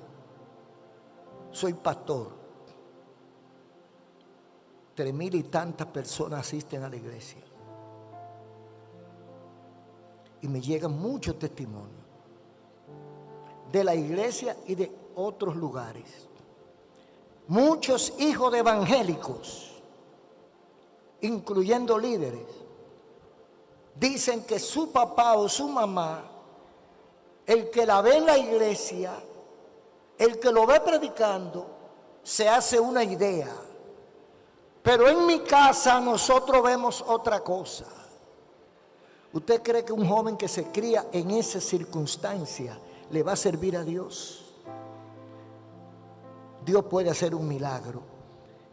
soy pastor. 3,000 y tantas personas asisten a la iglesia. Y me llegan muchos testimonios de la iglesia y de otros lugares. Muchos hijos de evangélicos, incluyendo líderes, dicen que su papá o su mamá, el que la ve en la iglesia, el que lo ve predicando, se hace una idea. Pero en mi casa nosotros vemos otra cosa. ¿Usted cree que un joven que se cría en esa circunstancia le va a servir a Dios? Dios puede hacer un milagro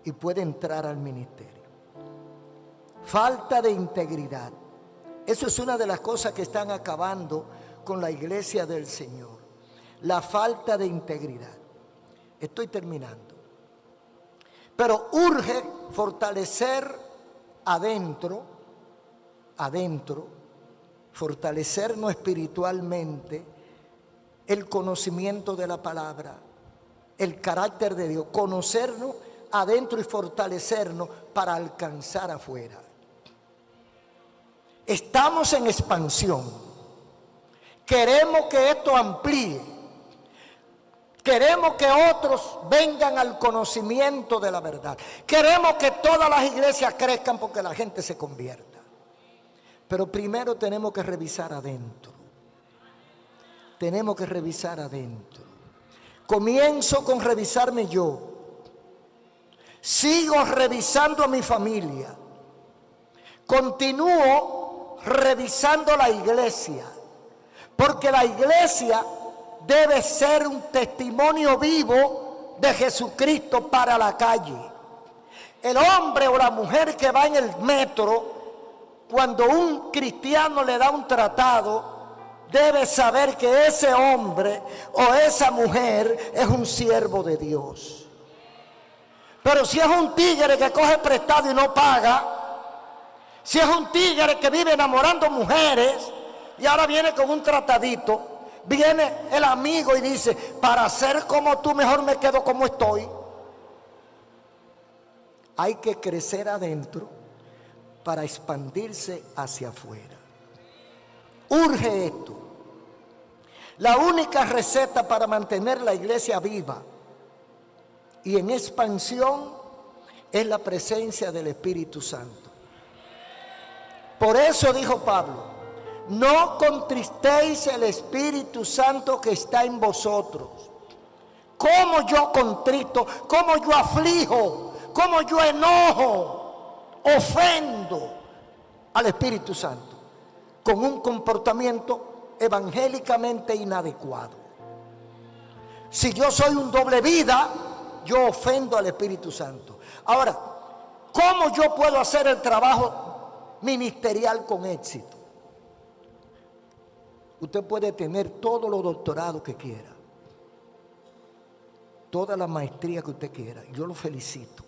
y puede entrar al ministerio. Falta de integridad. Eso es una de las cosas que están acabando con la iglesia del Señor. La falta de integridad. Estoy terminando. Pero urge fortalecer adentro, fortalecernos espiritualmente, el conocimiento de la palabra, el carácter de Dios, conocernos adentro y fortalecernos para alcanzar afuera. Estamos en expansión. Queremos que esto amplíe. Queremos que otros vengan al conocimiento de la verdad. Queremos que todas las iglesias crezcan porque la gente se convierta. Pero primero tenemos que revisar adentro. Tenemos que revisar adentro. Comienzo con revisarme yo. Sigo revisando a mi familia. Continúo revisando la iglesia. Porque la iglesia debe ser un testimonio vivo de Jesucristo para la calle. El hombre o la mujer que va en el metro, cuando un cristiano le da un tratado, debe saber que ese hombre o esa mujer es un siervo de Dios. Pero si es un tigre que coge prestado y no paga, si es un tigre que vive enamorando mujeres y ahora viene con un tratadito, viene el amigo y dice, para ser como tú mejor me quedo como estoy. Hay que crecer adentro para expandirse hacia afuera. Urge esto. La única receta para mantener la iglesia viva y en expansión es la presencia del Espíritu Santo. Por eso dijo Pablo, no contristéis el Espíritu Santo que está en vosotros. ¿Cómo yo contrito? ¿Cómo yo aflijo? ¿Cómo yo enojo? Ofendo al Espíritu Santo con un comportamiento evangélicamente inadecuado. Si yo soy un doble vida, yo ofendo al Espíritu Santo. Ahora, ¿cómo yo puedo hacer el trabajo ministerial con éxito? Usted puede tener todos los doctorados que quiera, toda la maestría que usted quiera. Yo lo felicito.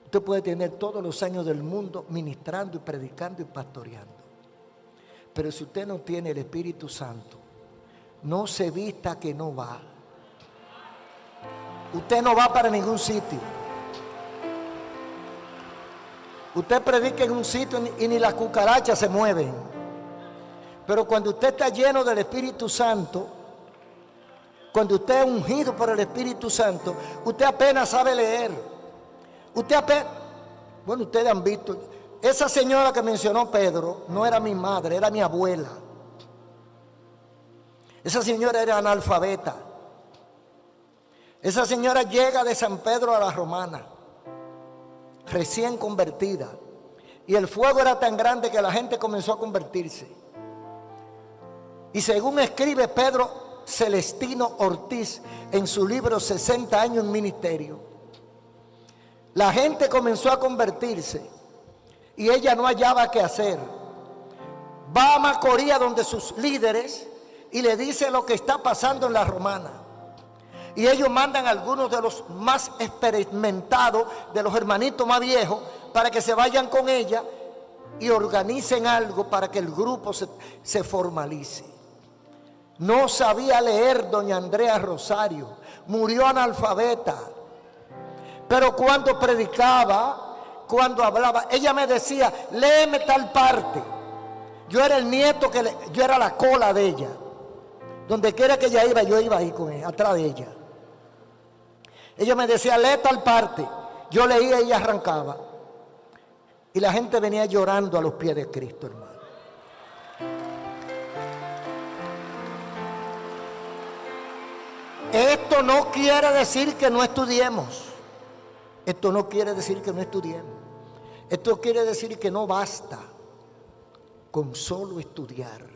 Usted puede tener todos los años del mundo ministrando y predicando y pastoreando. Pero si usted no tiene el Espíritu Santo, no se vista que no va. Usted no va para ningún sitio. Usted predica en un sitio y ni las cucarachas se mueven. Pero cuando usted está lleno del Espíritu Santo, cuando usted es ungido por el Espíritu Santo, usted apenas sabe leer. Bueno, ustedes han visto, esa señora que mencionó Pedro no era mi madre, era mi abuela. Esa señora era analfabeta. Esa señora llega de San Pedro a la Romana, recién convertida. Y el fuego era tan grande que la gente comenzó a convertirse. Y según escribe Pedro Celestino Ortiz en su libro 60 años en ministerio, La gente comenzó a convertirse y ella no hallaba qué hacer. Va a Macorís, donde sus líderes, y le dice lo que está pasando en la Romana. Y ellos mandan a algunos de los más experimentados, de los hermanitos más viejos, para que se vayan con ella y organicen algo para que el grupo se formalice. No sabía leer doña Andrea Rosario, murió analfabeta. Pero cuando predicaba, cuando hablaba, ella me decía, léeme tal parte. Yo era el nieto, yo era la cola de ella. Donde quiera que ella iba, yo iba ahí con ella, atrás de ella. Ella me decía, lee tal parte. Yo leía y ella arrancaba. Y la gente venía llorando a los pies de Cristo, hermano. Esto no quiere decir que no estudiemos. Esto no quiere decir que no estudiemos. Esto quiere decir que no basta con solo estudiar.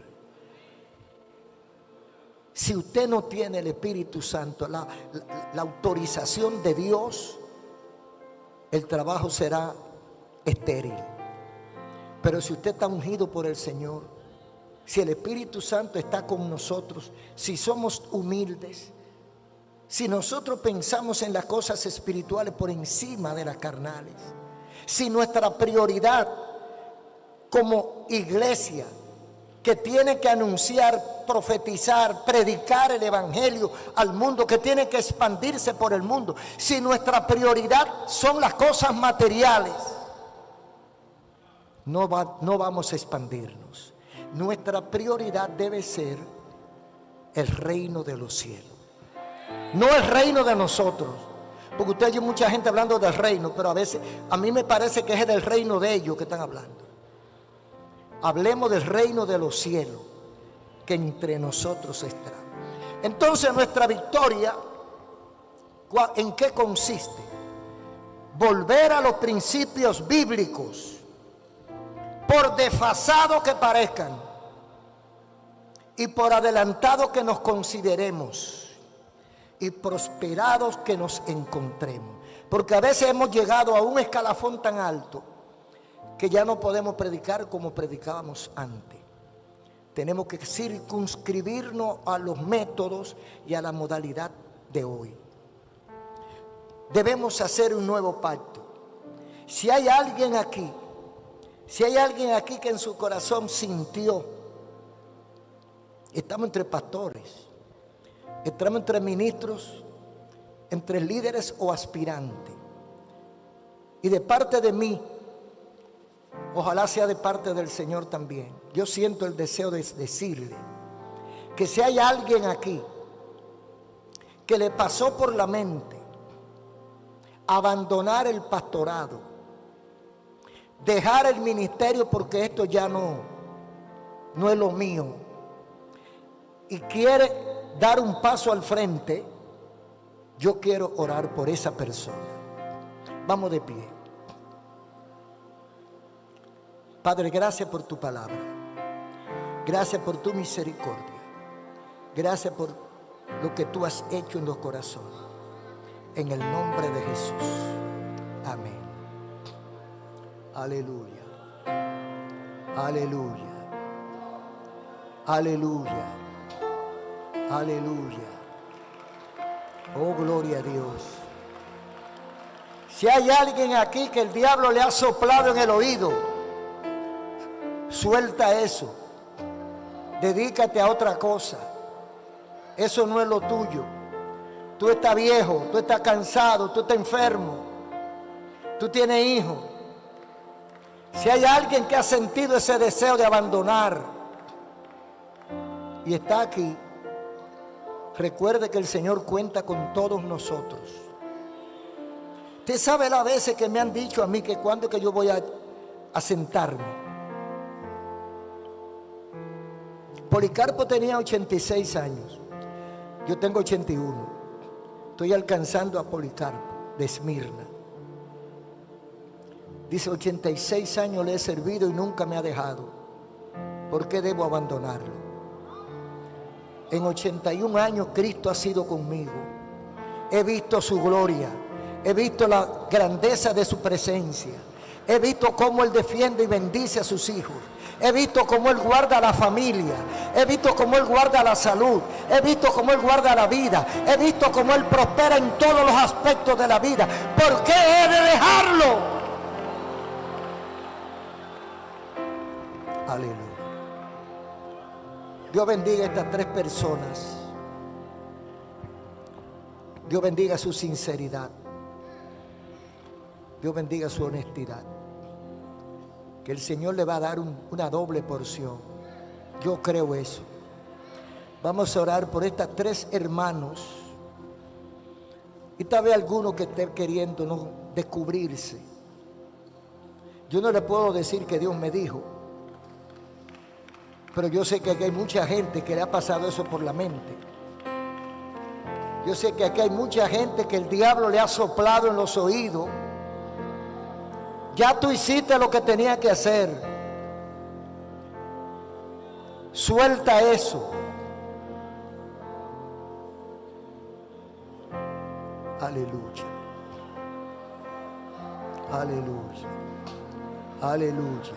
Si usted no tiene el Espíritu Santo, la autorización de Dios, el trabajo será estéril. Pero si usted está ungido por el Señor, si el Espíritu Santo está con nosotros, si somos humildes, si nosotros pensamos en las cosas espirituales por encima de las carnales, si nuestra prioridad como iglesia que tiene que anunciar, profetizar, predicar el evangelio al mundo, que tiene que expandirse por el mundo, si nuestra prioridad son las cosas materiales, no vamos a expandirnos. Nuestra prioridad debe ser el reino de los cielos, no el reino de nosotros. Porque usted oye mucha gente hablando del reino, pero a veces a mí me parece que es del reino de ellos que están hablando. Hablemos del reino de los cielos, que entre nosotros está. Entonces nuestra victoria, ¿en qué consiste? Volver a los principios bíblicos, por desfasados que parezcan y por adelantados que nos consideremos y prosperados que nos encontremos. Porque a veces hemos llegado a un escalafón tan alto que ya no podemos predicar como predicábamos antes. Tenemos que circunscribirnos a los métodos y a la modalidad de hoy. Debemos hacer un nuevo pacto. Si hay alguien aquí que en su corazón sintió, estamos entre pastores, estamos entre ministros, entre líderes o aspirantes. Y de parte de mí, ojalá sea de parte del Señor también, yo siento el deseo de decirle que si hay alguien aquí que le pasó por la mente abandonar el pastorado, dejar el ministerio porque esto ya no es lo mío, y quiere dar un paso al frente, yo quiero orar por esa persona. Vamos de pie. Padre, gracias por tu palabra. Gracias por tu misericordia. Gracias por lo que tú has hecho en los corazones. En el nombre de Jesús. Amén. Aleluya. Aleluya. Aleluya. Aleluya. Oh, gloria a Dios. Si hay alguien aquí que el diablo le ha soplado en el oído, suelta eso. Dedícate a otra cosa. Eso no es lo tuyo. Tú estás viejo, tú estás cansado, tú estás enfermo, tú tienes hijos. Si hay alguien que ha sentido ese deseo de abandonar y está aquí, recuerde que el Señor cuenta con todos nosotros. Usted sabe las veces que me han dicho a mí que cuando que yo voy a sentarme. Policarpo tenía 86 años. Yo tengo 81. Estoy alcanzando a Policarpo de Esmirna. Dice, 86 años le he servido y nunca me ha dejado. ¿Por qué debo abandonarlo? En 81 años Cristo ha sido conmigo. He visto su gloria. He visto la grandeza de su presencia. He visto cómo Él defiende y bendice a sus hijos. He visto cómo Él guarda la familia. He visto cómo Él guarda la salud. He visto cómo Él guarda la vida. He visto cómo Él prospera en todos los aspectos de la vida. ¿Por qué he de dejarlo? Aleluya. Dios bendiga a estas 3 personas. Dios bendiga su sinceridad. Dios bendiga su honestidad. Que el Señor le va a dar una doble porción. Yo creo eso. Vamos a orar por estas 3 hermanos. Y tal vez alguno que esté queriendo no descubrirse. Yo no le puedo decir que Dios me dijo. Pero yo sé que aquí hay mucha gente que le ha pasado eso por la mente. Yo sé que aquí hay mucha gente que el diablo le ha soplado en los oídos. Ya tú hiciste lo que tenías que hacer. Suelta eso. Aleluya. Aleluya. Aleluya.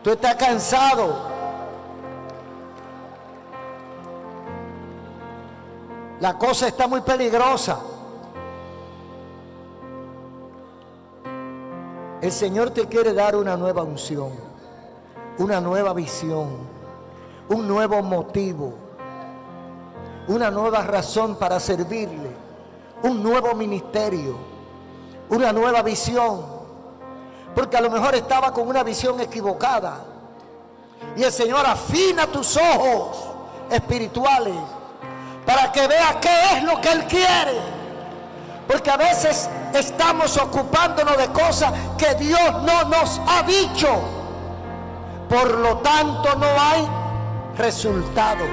Tú estás cansado. La cosa está muy peligrosa. El Señor te quiere dar una nueva unción, una nueva visión, un nuevo motivo, una nueva razón para servirle, un nuevo ministerio, una nueva visión. Porque a lo mejor estaba con una visión equivocada. Y el Señor afina tus ojos espirituales para que veas qué es lo que Él quiere. Porque a veces estamos ocupándonos de cosas que Dios no nos ha dicho. Por lo tanto no hay resultados.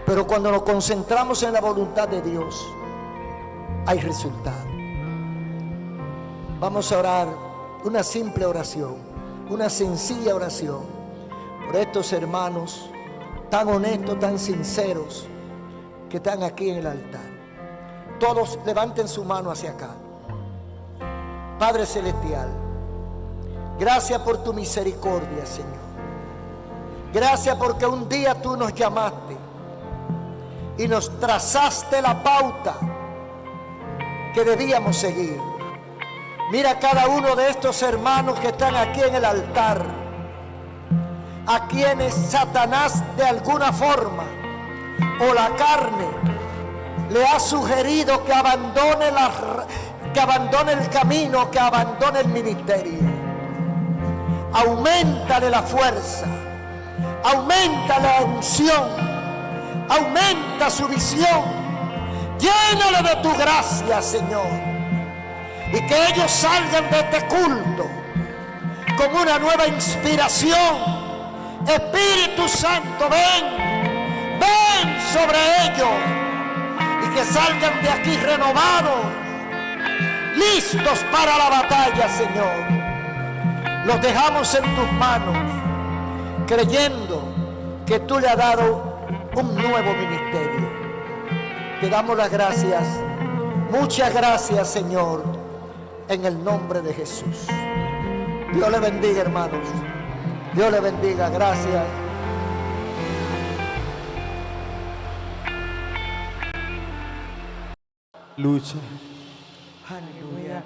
Pero cuando nos concentramos en la voluntad de Dios, hay resultados. Vamos a orar una simple oración, una sencilla oración por estos hermanos tan honestos, tan sinceros, que están aquí en el altar. Todos levanten su mano hacia acá. Padre Celestial, gracias por tu misericordia, Señor. Gracias porque un día tú nos llamaste y nos trazaste la pauta que debíamos seguir. Mira cada uno de estos hermanos que están aquí en el altar, a quienes Satanás de alguna forma o la carne le ha sugerido que abandone el camino, que abandone el ministerio. Auméntale la fuerza, aumenta la unción, aumenta su visión, llénale de tu gracia, Señor, y que ellos salgan de este culto con una nueva inspiración. Espíritu Santo, ven sobre ellos, y que salgan de aquí renovados, listos para la batalla, Señor. Los dejamos en tus manos, creyendo que tú le has dado un nuevo ministerio. Te damos las gracias, muchas gracias, Señor, en el nombre de Jesús. Dios le bendiga, hermanos. Dios le bendiga, gracias. Lucha. Aleluya.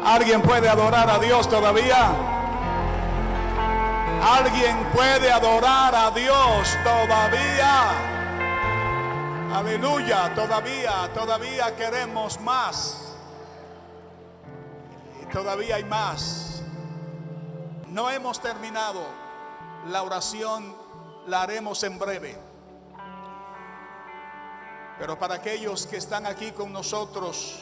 ¿Alguien puede adorar a Dios todavía? ¿Alguien puede adorar a Dios todavía? Aleluya, todavía queremos más. Y todavía hay más. No hemos terminado. La oración la haremos en breve. Pero para aquellos que están aquí con nosotros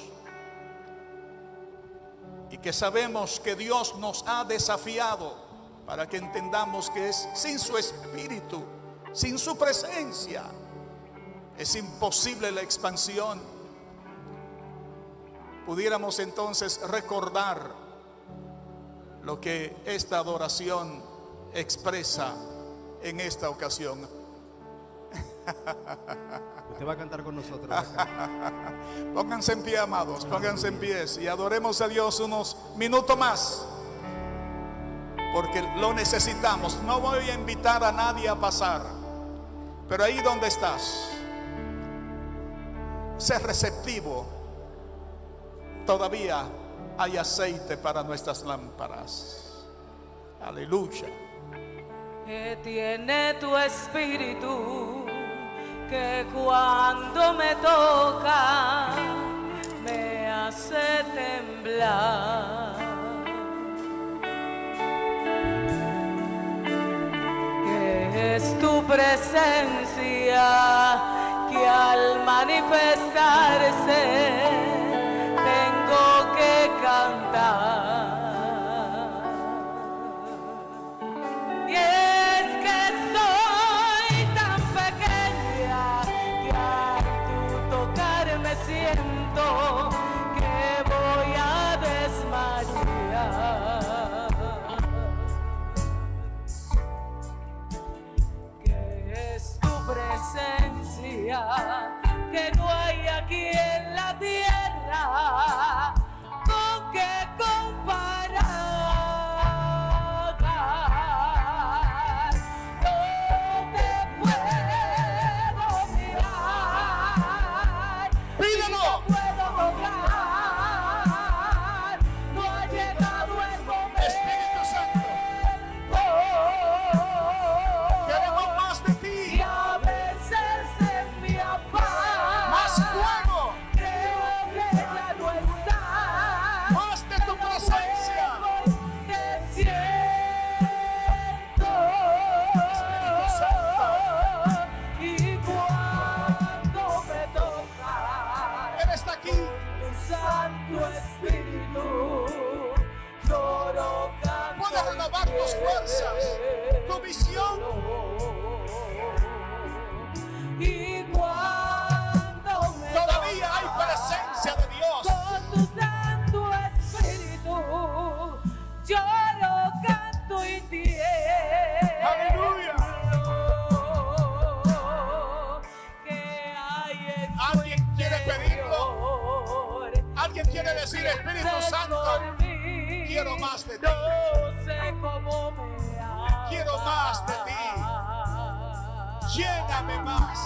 y que sabemos que Dios nos ha desafiado, para que entendamos que es sin su espíritu, sin su presencia, es imposible la expansión. pudiéramos entonces recordar lo que esta adoración expresa en esta ocasión. Usted va a cantar con nosotros acá. Pónganse en pie, amados, pónganse en pie y adoremos a Dios unos minutos más, porque lo necesitamos. No voy a invitar a nadie a pasar, pero ahí donde estás, sé receptivo. Todavía hay aceite para nuestras lámparas. Aleluya. Que tiene tu espíritu, que cuando me toca me hace temblar. Que es tu presencia que al manifestarse tengo que cantar. Y es que soy tan pequeña que al tú tocarme siento que voy a desmayar. Que es tu presencia que no hay aquí en la tierra con qué comparar. No te puedo mirar, Pídelo. no puedo tocar, no ha llegado el momento. Espíritu Santo, queremos más de ti. Y a veces en mi afán Más fuego, creo que ya no está. más de tu presencia. Te siento. Espíritu Santo. Y cuando me toca Él está aquí. tu Santo Espíritu, lloro, canto Puede renovar tus fuerzas, tu visión. y cuando me Todavía hay toca presencia de Dios. con tu Santo Espíritu, lloro, canto y tiemblo. Aleluya. Que hay en tu ¿Alguien quiere pedirlo? interior. Alguien quiere decir: Espíritu Santo, quiero más de ti. No sé cómo me Quiero más de ti. Lléname más.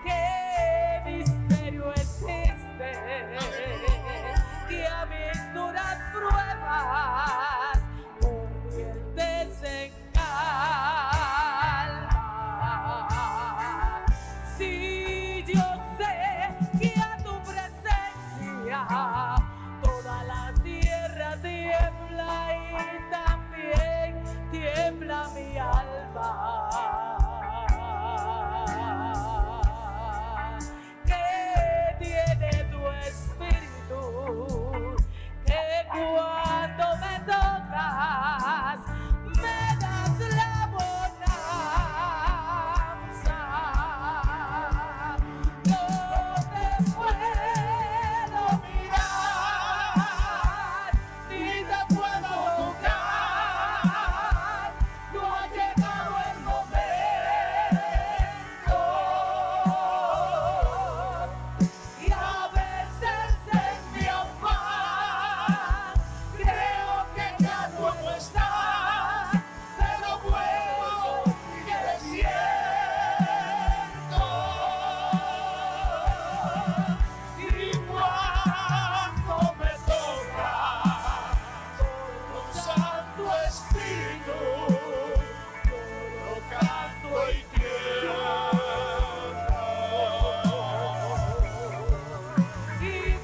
¿Qué misterio existe que a mis duras pruebas conviertes en calma? Si yo sé que a tu presencia toda la tierra tiembla y también tiembla mi alma. Que tiene tu espíritu, que cuando me tocas me das la bonanza. No te puedo mirar, ni te puedo tocar, no ha llegado el momento. Y a veces en mi afán creo que ya no estás, pero vuelvo y te siento. Y cuando me toca con tu Santo Espíritu, yo canto y y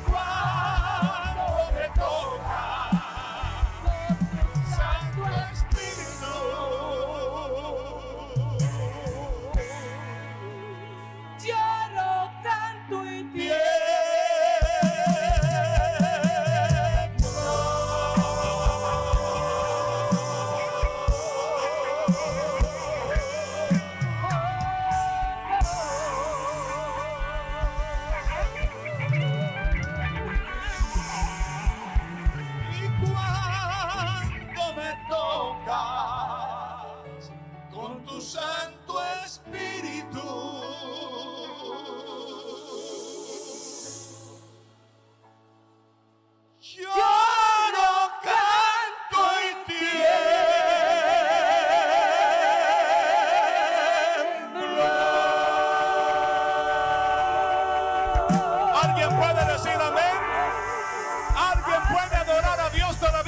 cuando me toca con tu Santo Espíritu, lloro, canto y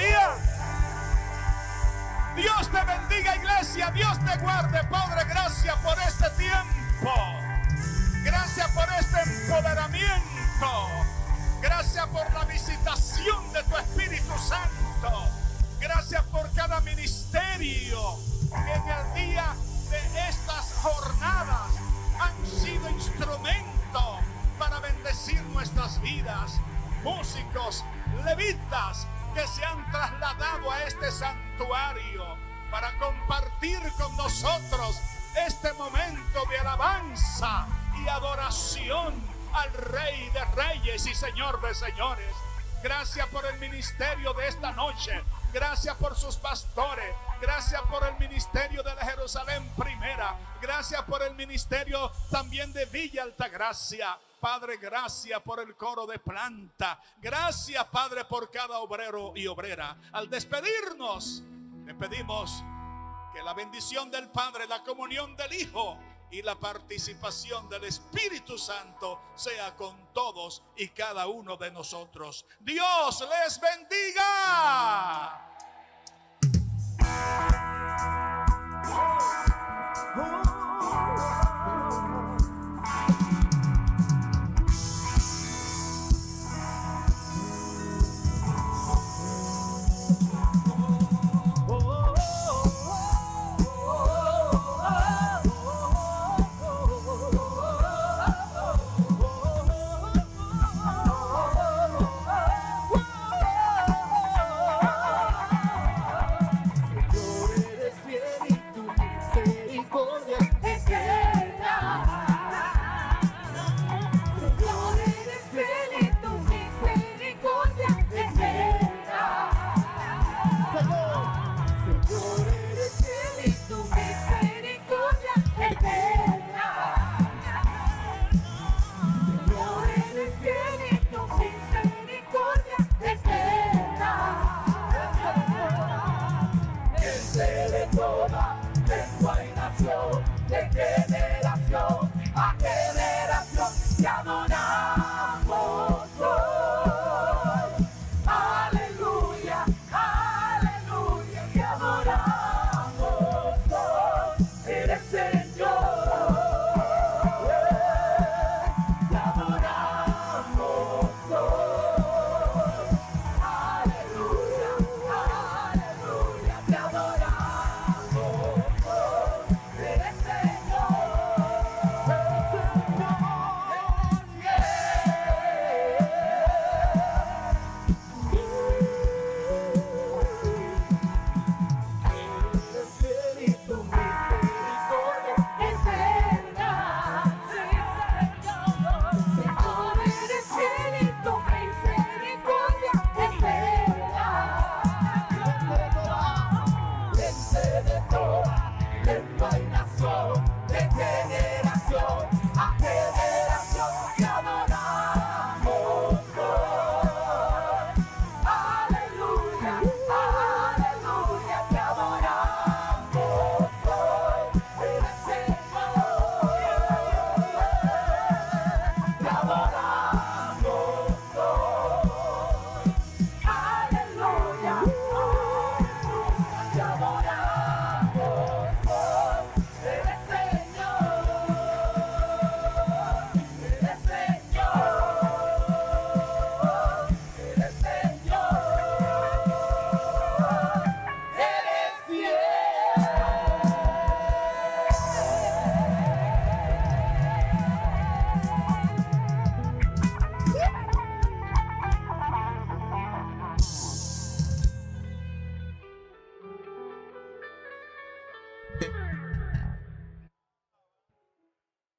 día. Dios te bendiga, iglesia. Dios te guarde. Padre, gracias por este tiempo. Gracias por este empoderamiento. Gracias por la visitación de tu Espíritu Santo. Gracias por cada ministerio que en el día de estas jornadas han sido instrumento para bendecir nuestras vidas. Músicos, levitas que se han trasladado a este santuario para compartir con nosotros este momento de alabanza y adoración al Rey de Reyes y Señor de Señores. Gracias por el ministerio de esta noche. Gracias por sus pastores. Gracias por el ministerio de la Jerusalén Primera. Gracias por el ministerio también de Villa Altagracia. Padre, gracias por el coro de planta. Gracias, Padre, por cada obrero y obrera. Al despedirnos, le pedimos que la bendición del Padre, la comunión del Hijo y la participación del Espíritu Santo sea con todos y cada uno de nosotros. Dios les bendiga.